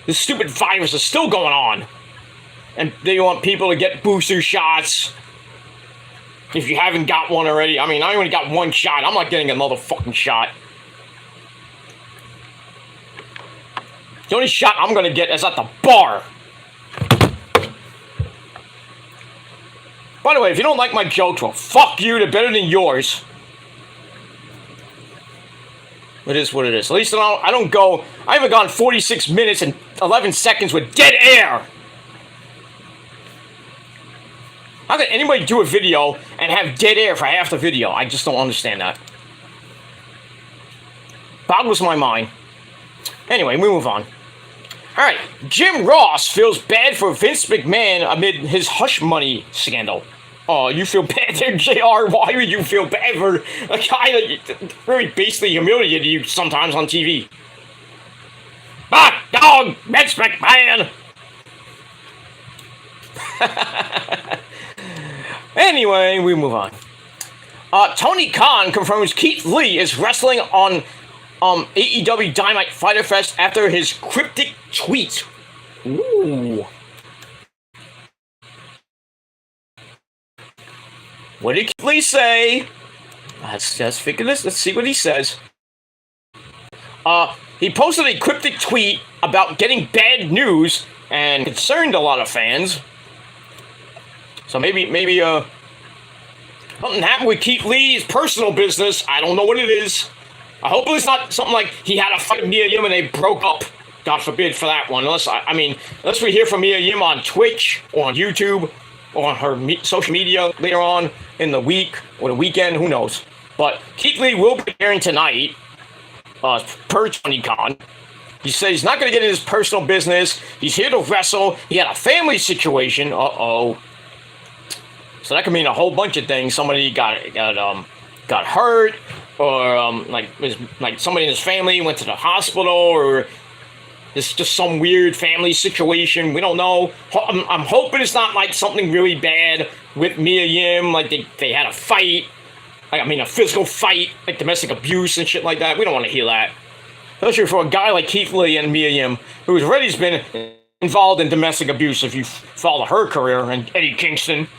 This stupid virus is still going on. And they want people to get booster shots. If you haven't got one already, I mean, I only got one shot. I'm not getting another fucking shot. The only shot I'm gonna get is at the bar. By the way, if you don't like my jokes, well, fuck you, they're better than yours. It is what it is. At least I haven't gone 46 minutes and 11 seconds with dead air. How can anybody do a video and have dead air for half the video? I just don't understand that. Boggles my mind. Anyway, we move on. Alright, Jim Ross feels bad for Vince McMahon amid his hush money scandal. Oh, you feel bad there, JR? Why would you feel bad for a guy that very basically humiliated you sometimes on TV? Ah, dog, Vince McMahon! Anyway, we move on. Tony Khan confirms Keith Lee is wrestling on AEW Dynamite Fyter Fest after his cryptic tweet. Ooh. What did Keith Lee say? Let's just figure this. Let's see what he says. He posted a cryptic tweet about getting bad news and concerned a lot of fans. So maybe something happened with Keith Lee's personal business. I don't know what it is. I hope it's not something like he had a fight with Mia Yim and they broke up. God forbid for that one. Unless we hear from Mia Yim on Twitch or on YouTube or on her social media later on in the week or the weekend, who knows. But Keith Lee will be appearing tonight, per Tony Khan. He said he's not going to get in his personal business. He's here to wrestle. He had a family situation. Uh-oh. So that could mean a whole bunch of things. Somebody got hurt, or like somebody in his family went to the hospital, or it's just some weird family situation. We don't know. I'm hoping it's not like something really bad with Mia Yim, like they had a fight, a physical fight, like domestic abuse and shit like that. We don't want to hear that. Especially for a guy like Keith Lee and Mia Yim, who's already been involved in domestic abuse if you follow her career, and Eddie Kingston.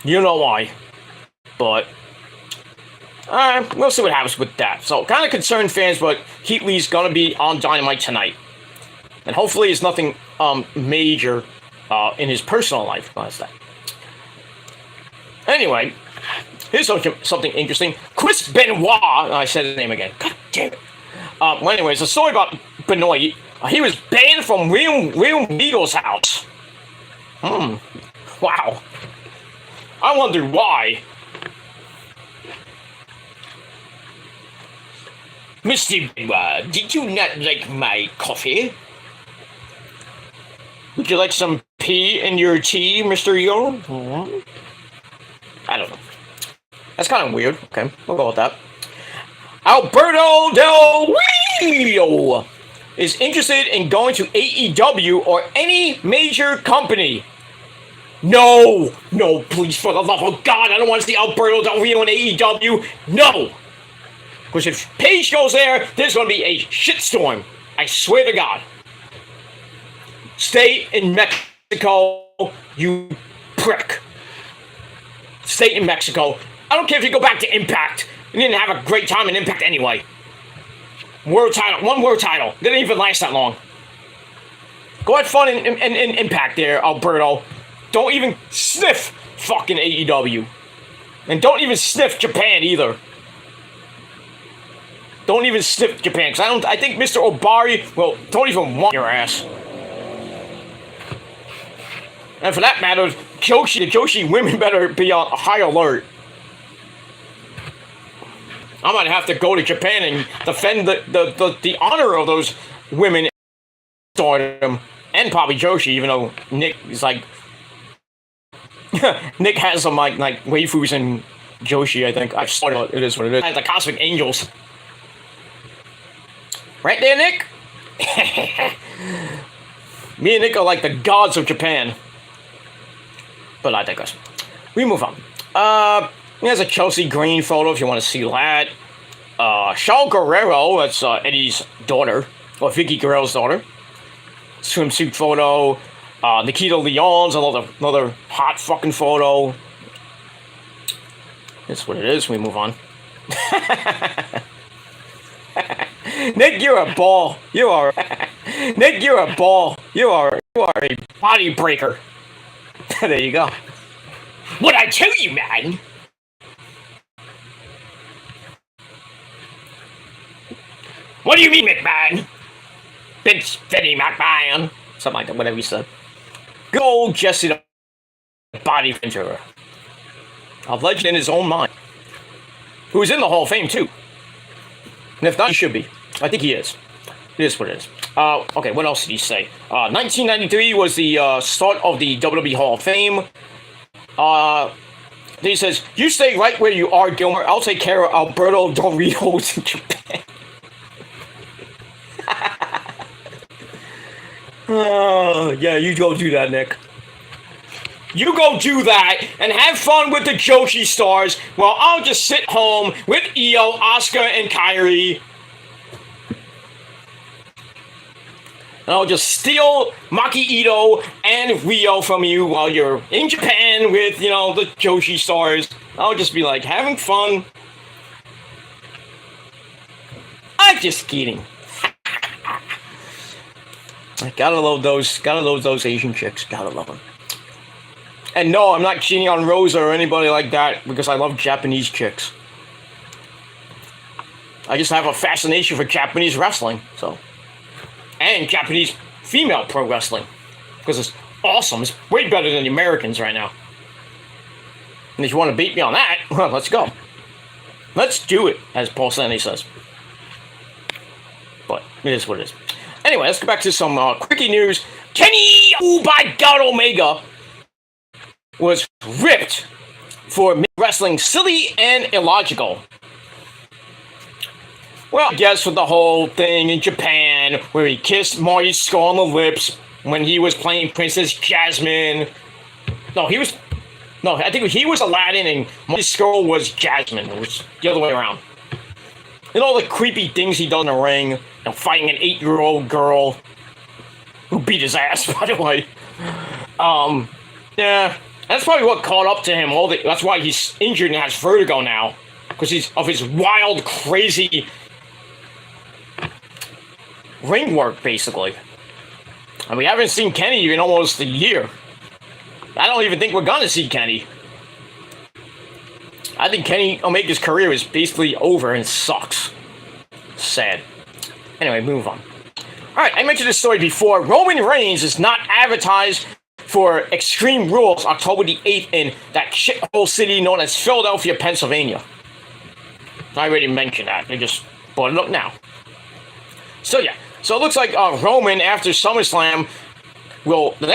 You know why. But we'll see what happens with that. So, kind of concerned fans, but Keith Lee's going to be on Dynamite tonight. And hopefully it's nothing major in his personal life. Anyway, here's something interesting. Chris Benoit, I said his name again. God damn it. Well, anyways, a story about Benoit. He was banned from Real Eagle's house. Wow. I wonder why. Mr. Benoit, did you not like my coffee? Would you like some pea in your tea, Mr. Eagle? I don't know. That's kind of weird. Okay, we'll go with that. Alberto Del Rio is interested in going to AEW or any major company. No, please, for the love of God, I don't want to see Alberto Del Rio in AEW. No. Because if Paige goes there, there's going to be a shitstorm. I swear to God. Stay in Mexico, you prick. Stay in Mexico. I don't care if you go back to Impact. You didn't have a great time in Impact anyway. World title, one world title. Didn't even last that long. Go have fun in Impact there, Alberto. Don't even sniff fucking AEW. And don't even sniff Japan either. Don't even sniff Japan, because I think Mr. Obari, well, don't even want your ass. And for that matter, the Joshi women better be on high alert. I might have to go to Japan and defend the honor of those women in stardom, and probably Joshi, even though Nick is like Nick has some like waifus and Joshi. I think I've started. It is what it is. The Cosmic Angels, right there, Nick. Me and Nick are like the gods of Japan. But I digress. We move on. There's a Chelsea Green photo if you want to see that. Shaw Guerrero, that's Eddie's daughter, or Vicky Guerrero's daughter. Swimsuit photo. Nikita Lyons, another hot fucking photo. That's what it is. We move on. Nick, you're a ball. Nick, you're a ball. You are a body breaker. There you go. What I tell you, man? What do you mean, McMahon? Vince Vinny McMahon. Something like that, whatever you said. Good old Jesse the Body Ventura. A legend in his own mind. Who's in the Hall of Fame, too. And if not, he should be. I think he is. It is what it is. Okay, what else did he say? 1993 was the start of the WWE Hall of Fame. Then he says, you stay right where you are, Gilmer. I'll take care of Alberto Doritos in Japan. Oh, yeah, you go do that, Nick. You go do that and have fun with the Joshi stars while I'll just sit home with Io, Asuka, and Kairi. And I'll just steal Maki Ito and Rio from you while you're in Japan with, the Joshi stars. I'll just be like, having fun. I'm just kidding. Gotta love those Asian chicks. Gotta love them. And no, I'm not cheating on Rosa or anybody like that because I love Japanese chicks. I just have a fascination for Japanese wrestling, so. And Japanese female pro wrestling. Because it's awesome. It's way better than the Americans right now. And if you want to beat me on that, well, let's go. Let's do it, as Paul Stanley says. But it is what it is. Anyway, let's go back to some quickie news. Kenny, oh by God, Omega was ripped for wrestling silly and illogical. Well, I guess with the whole thing in Japan where he kissed Marty Scurll on the lips when he was playing Princess Jasmine. I think he was Aladdin and Marty Scurll was Jasmine. It was the other way around. And all the creepy things he done in the ring. Fighting an 8-year-old girl who beat his ass, by the way. Yeah, that's probably what caught up to him. That's why he's injured and has vertigo now. Because he's of his wild, crazy ring work, basically. And we haven't seen Kenny in almost a year. I don't even think we're gonna see Kenny. I think Kenny Omega's career is basically over and sucks. Sad. Anyway, move on. Alright, I mentioned this story before. Roman Reigns is not advertised for Extreme Rules October the 8th in that shithole city known as Philadelphia, Pennsylvania. I already mentioned that. They just brought it up now. So yeah. So it looks like Roman, after SummerSlam,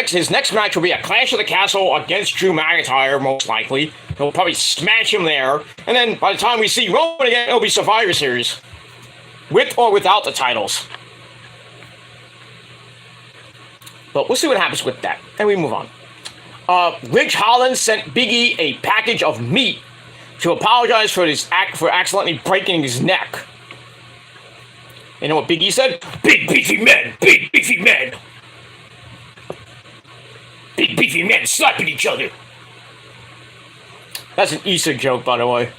his next match will be a Clash of the Castle against Drew McIntyre, most likely. He'll probably smash him there. And then by the time we see Roman again, it'll be Survivor Series. With or without the titles. But we'll see what happens with that. And we move on. Ridge Holland sent Big E a package of meat to apologize for accidentally breaking his neck. You know what Big E said? Big beefy men! Big beefy men! Big beefy men slapping each other! That's an Easter joke, by the way.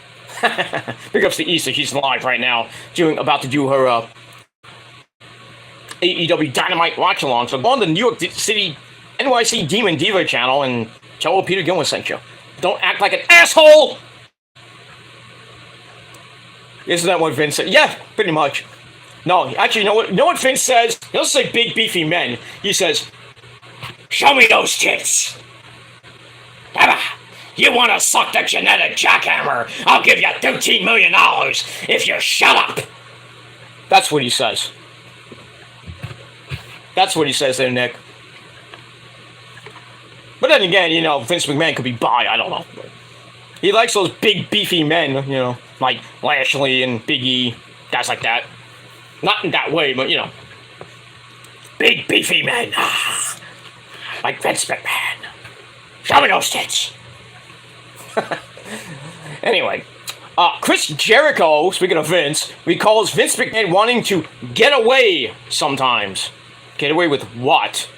Big ups to Easter. She's live right now, about to do her AEW Dynamite watch along. So go on the New York City NYC Demon Diva channel and tell her Peter Gilmore sent you. Don't act like an asshole. Isn't that what Vince said? Yeah, pretty much. No, actually, you know what Vince says? He doesn't say big beefy men. He says, "Show me those tits." You want to suck the genetic jackhammer? I'll give you $13 million if you shut up. That's what he says. That's what he says there, Nick. But then again, you know, Vince McMahon could be bi, I don't know. He likes those big, beefy men, you know, like Lashley and Big E, guys like that. Not in that way, but, you know. Big, beefy men. Like Vince McMahon. Show me those tits. Anyway, Chris Jericho, speaking of Vince, recalls Vince McMahon wanting to get away sometimes. Get away with what?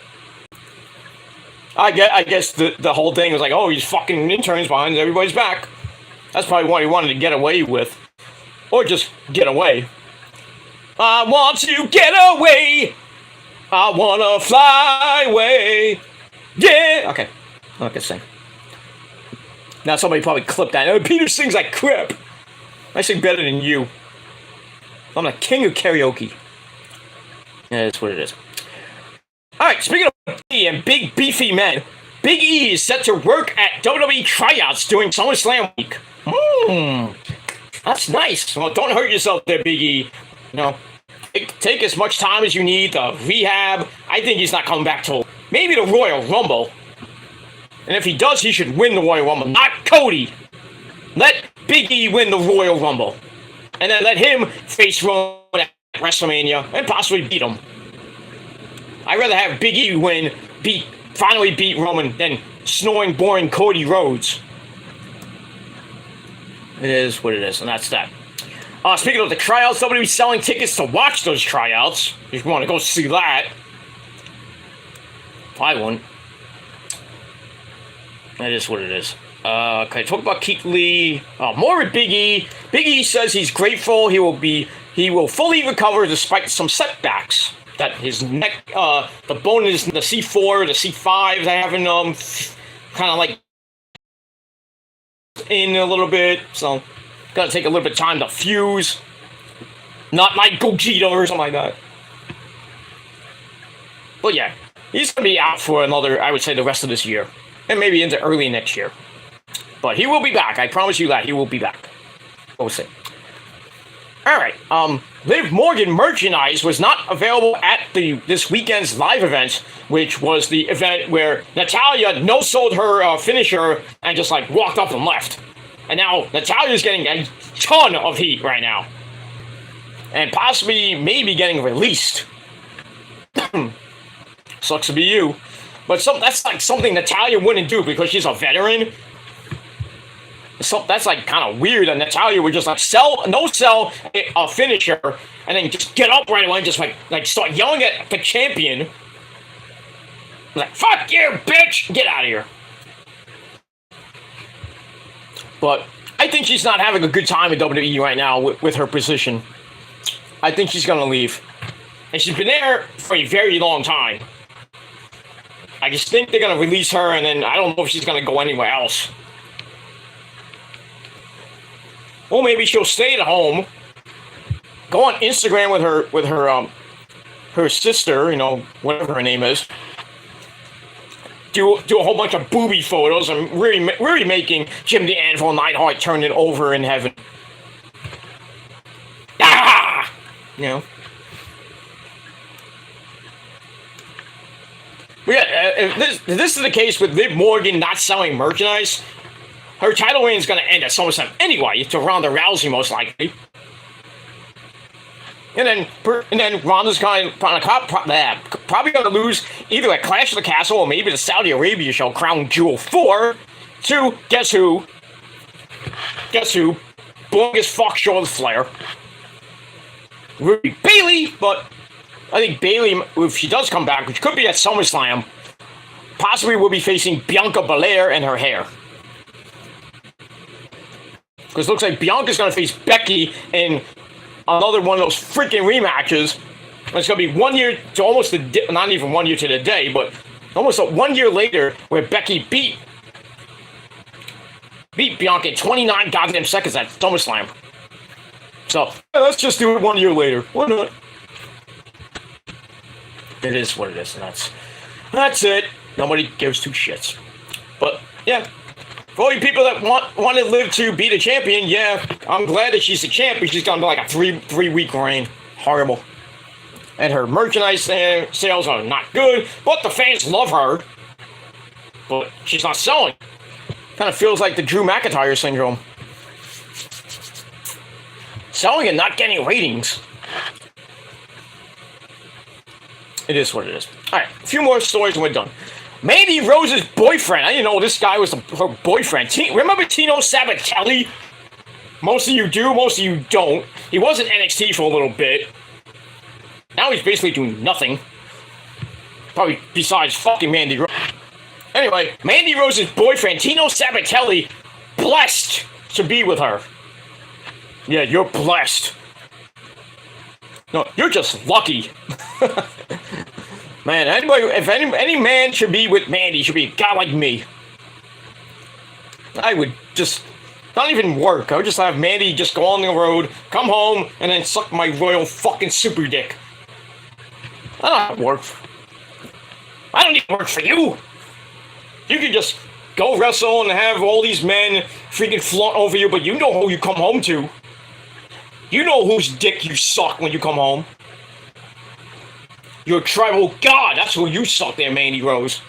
I guess the whole thing was like, oh, he's fucking interns behind everybody's back. That's probably what he wanted to get away with. Or just get away. I want to get away. I want to fly away. Yeah. Okay. I'm not gonna sing. Now somebody probably clipped that. Oh, Peter sings like crap. I sing better than you. I'm the king of karaoke. Yeah, that's what it is. Alright, speaking of Big E and big beefy men, Big E is set to work at WWE tryouts during SummerSlam week. That's nice. Well, don't hurt yourself there, Big E. You know, take as much time as you need to rehab. I think he's not coming back till maybe the Royal Rumble. And if he does, he should win the Royal Rumble, not Cody. Let Big E win the Royal Rumble. And then let him face Roman at WrestleMania and possibly beat him. I'd rather have Big E win, finally beat Roman, than snoring, boring Cody Rhodes. It is what it is, and that's that. Speaking of the tryouts, somebody be selling tickets to watch those tryouts. If you want to go see that. I won't. That is what it is. Okay, talk about Keith Lee. More with Big E. Big E says he's grateful. He will fully recover despite some setbacks. That his neck, the bone is the C4, the C5, they haven't kind of like in a little bit, so gotta take a little bit of time to fuse. Not like Gogeta or something like that. But yeah, he's gonna be out for another, I would say, the rest of this year, and maybe into early next year. But he will be back. I promise you that he will be back. We'll see. Alright, Liv Morgan merchandise was not available at this weekend's live event, which was the event where Natalya no-sold her finisher and just like walked up and left. And now Natalya's getting a ton of heat right now. And possibly, maybe getting released. Sucks to be you. But that's like something Natalya wouldn't do because she's a veteran. So that's like kind of weird that Natalya would just like sell a finisher and then just get up right away and just like start yelling at the champion. Like, fuck you, bitch! Get out of here. But I think she's not having a good time in WWE right now with her position. I think she's gonna leave. And she's been there for a very long time. I just think they're gonna release her and then I don't know if she's gonna go anywhere else. Or maybe she'll stay at home, go on Instagram with her sister, you know, whatever her name is. Do a whole bunch of booby photos and really making Jim the Anvil Neidhart turn it over in heaven. Ah! You know. But yeah, if this is the case with Liv Morgan not selling merchandise, her title reign is going to end at SummerSlam anyway, to Ronda Rousey most likely. And then Ronda's probably going to lose either at Clash of the Castle or maybe the Saudi Arabia show, Crown Jewel 4, to, guess who? Boring as fuck, Charlotte Flair. Ruby Bayley, but I think Bayley, if she does come back, which could be at SummerSlam, possibly will be facing Bianca Belair and her hair. Because it looks like Bianca's going to face Becky in another one of those freaking rematches. And it's going to be 1 year to almost not even 1 year to the day, but almost 1 year later where Becky beat Bianca in 29 goddamn seconds at SummerSlam. So, let's just do it 1 year later. Why not? It is what it is, and that's it. Nobody gives two shits. But, yeah. For all you people that want to live to be the champion, yeah, I'm glad that she's the champion. She's gonna be like a three week reign. Horrible. And her merchandise sales are not good, but the fans love her. But she's not selling. Kind of feels like the Drew McIntyre syndrome. Selling and not getting ratings. It is what it is. Alright, a few more stories and we're done. Mandy Rose's boyfriend. I didn't know this guy was her boyfriend. Remember Tino Sabatelli? Most of you do, most of you don't. He was in NXT for a little bit. Now he's basically doing nothing. Probably besides fucking Mandy Rose. Anyway, Mandy Rose's boyfriend, Tino Sabatelli, blessed to be with her. Yeah, you're blessed. No, you're just lucky. Man, anybody, if any man should be with Mandy, should be a guy like me. I would just not even work. I would just have Mandy just go on the road, come home, and then suck my royal fucking super dick. I don't have to work. I don't need to work for you. You can just go wrestle and have all these men freaking flaunt over you, but you know who you come home to. You know whose dick you suck when you come home. Your tribal god, that's who you suck there, Mandy Rose.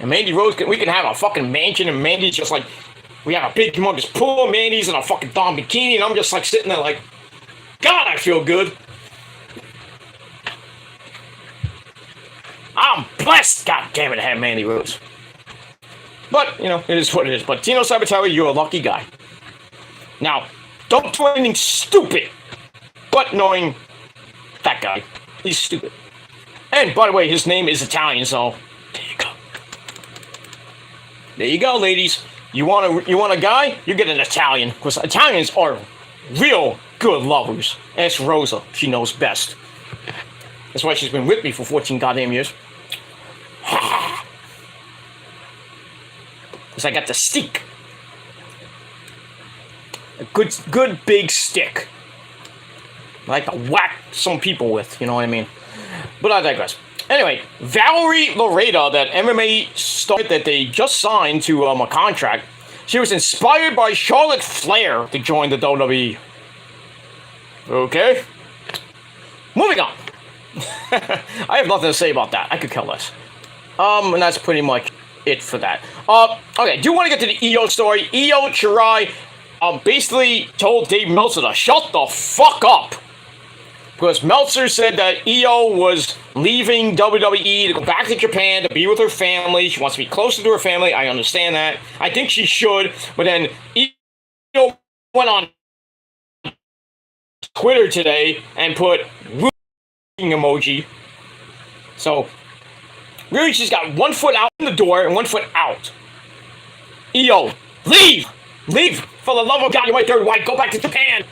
And Mandy Rose, we can have a fucking mansion, and Mandy's just like, we have a big humongous pool, Mandy's in a fucking thong bikini, and I'm just like sitting there like, God, I feel good. I'm blessed, god damn it, to have Mandy Rose. But, you know, it is what it is. But Tino Sabatelli, you're a lucky guy. Now, don't do anything stupid. But knowing that guy, he's stupid. And, by the way, his name is Italian, so there you go. There you go, ladies. You want a guy? You get an Italian. Because Italians are real good lovers. Ask Rosa. She knows best. That's why she's been with me for 14 goddamn years. Because I got the stick. A good big stick. I like to whack some people with, you know what I mean? But I digress. Anyway, Valerie Loretta, that MMA star that they just signed to a contract, she was inspired by Charlotte Flair to join the WWE. Okay. Moving on. I have nothing to say about that. I could care less. And that's pretty much it for that. Okay, do want to get to the EO story. Io Shirai basically told Dave Meltzer to shut the fuck up. Because Meltzer said that Io was leaving WWE to go back to Japan to be with her family. She wants to be closer to her family. I understand that. I think she should. But then Io went on Twitter today and put emoji. So, really, she's got one foot out in the door and one foot out. Io, leave! Leave! For the love of God, you're my third wife. Go back to Japan.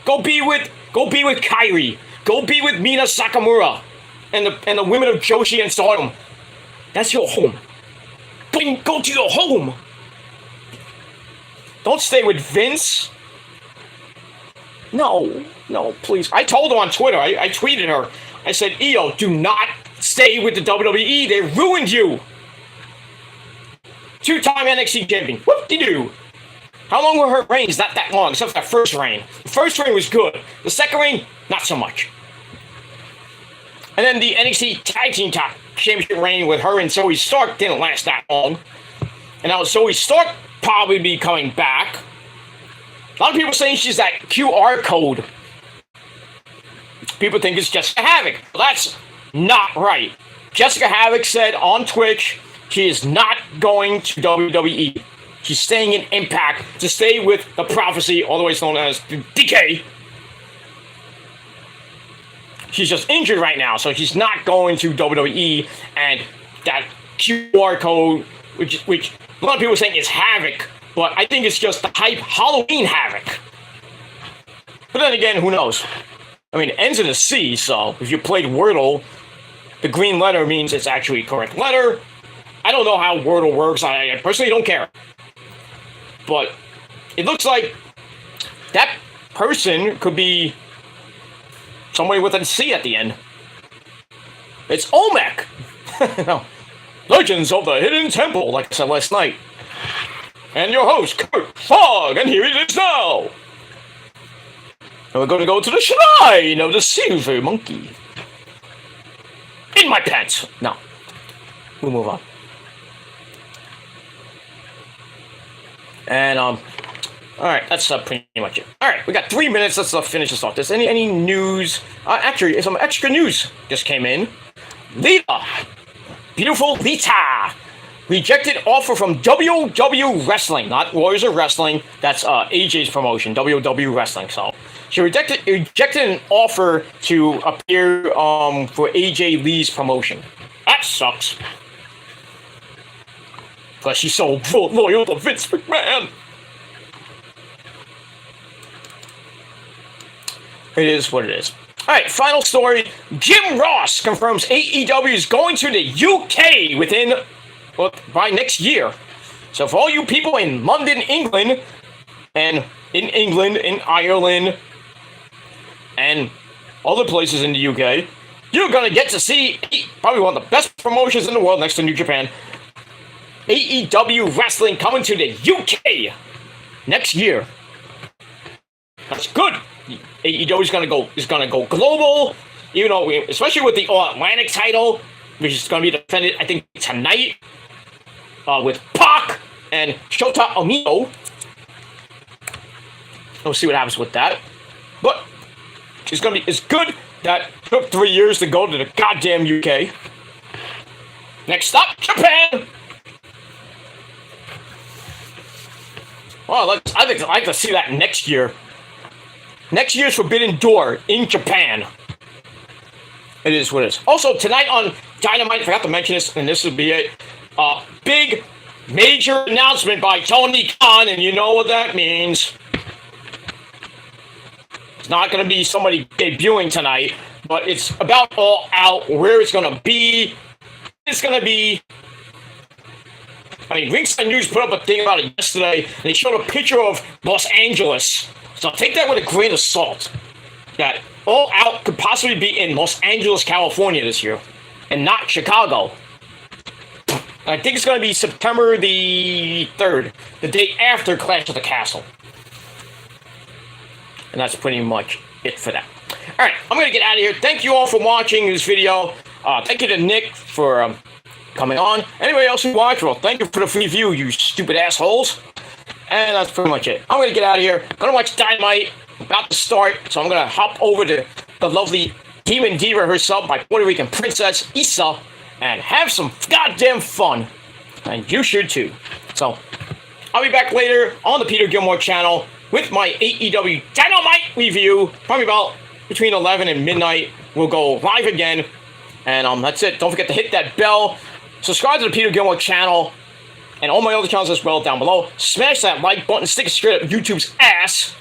Go be with Kairi. Go be with Mina Sakamura and the women of Joshi and Stardom. That's your home. Go to your home. Don't stay with Vince. No, please. I told her on Twitter. I tweeted her. I said, Io, do not stay with the WWE. They ruined you. 2-time NXT champion. Whoop-de-doo. How long were her reigns? Not that long, except for that first reign. The first reign was good. The second reign, not so much. And then the NXT Tag Team Championship reign with her and Zoe Stark didn't last that long. And now Zoe Stark probably be coming back. A lot of people saying she's that QR code. People think it's Jessica Havoc. Well, that's not right. Jessica Havoc said on Twitch she is not going to WWE. She's staying in Impact to stay with the Prophecy, otherwise known as DK. She's just injured right now, so she's not going to WWE. And that QR code, which a lot of people are saying is Havoc, but I think it's just the hype Halloween Havoc. But then again, who knows? I mean, it ends in a C, so if you played Wordle, the green letter means it's actually a correct letter. I don't know how Wordle works. I personally don't care. But it looks like that person could be somebody with a C at the end. It's Olmec. No. Legends of the Hidden Temple, like I said last night. and your host, Kurt Fogg, and here it is now. And we're going to go to the shrine of the silver monkey. In my pants. No. We'll move on. And, alright, that's pretty much it. Alright, we got 3 minutes. Let's finish this off. There's any news? Actually, some extra news just came in. Lita. Beautiful Lita. Rejected offer from WW Wrestling. Not Warriors of Wrestling. That's AJ's promotion. WW Wrestling. So, she rejected an offer to appear for AJ Lee's promotion. That sucks. Because she's so loyal to Vince McMahon. It is what it is. Alright, final story. Jim Ross confirms AEW is going to the UK by next year. So for all you people in London, England, and in Ireland, and other places in the UK, you're going to get to see probably one of the best promotions in the world next to New Japan. AEW Wrestling coming to the UK next year. That's good. AEW is gonna go global, even though especially with the All Atlantic title, which is gonna be defended I think tonight with Pac and Shota Umino. We'll see what happens with that. But it's good that it took 3 years to go to the goddamn UK. Next stop, Japan. Well, I'd like to see that next year. Next year's Forbidden Door in Japan. It is what it is. Also, tonight on Dynamite, I forgot to mention this, and this will be it. Big, major announcement by Tony Khan, and you know what that means. It's not going to be somebody debuting tonight, but it's about All Out, where it's going to be. It's going to be... I mean, Ringside News put up a thing about it yesterday, and they showed a picture of Los Angeles. So take that with a grain of salt. That All Out could possibly be in Los Angeles, California this year, and not Chicago. I think it's going to be September the 3rd, the day after Clash of the Castle. And that's pretty much it for that. Alright, I'm going to get out of here. Thank you all for watching this video. Thank you to Nick for... coming on. Anybody else who watched, well, thank you for the free view, you stupid assholes. And that's pretty much it. I'm going to get out of here. I'm going to watch Dynamite. About to start. So I'm going to hop over to the lovely Demon Diva herself, my Puerto Rican princess, Issa, and have some goddamn fun. And you should too. So, I'll be back later on the Peter Gilmore channel with my AEW Dynamite review. Probably about between 11 and midnight. We'll go live again. And that's it. Don't forget to hit that bell. Subscribe to the Peter Gilmore channel and all my other channels as well down below. Smash that like button, stick it straight up YouTube's ass.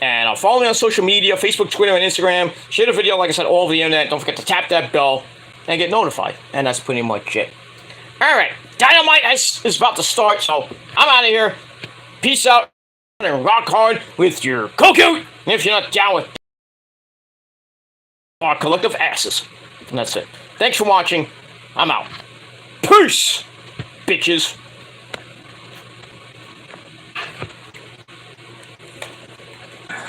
And follow me on social media, Facebook, Twitter, and Instagram. Share the video, like I said, all over the internet. Don't forget to tap that bell and get notified. And that's pretty much it. Alright, Dynamite is about to start, so I'm out of here. Peace out and rock hard with your Kokut. And if you're not down with our collective asses. And that's it. Thanks for watching. I'm out. Peace, bitches.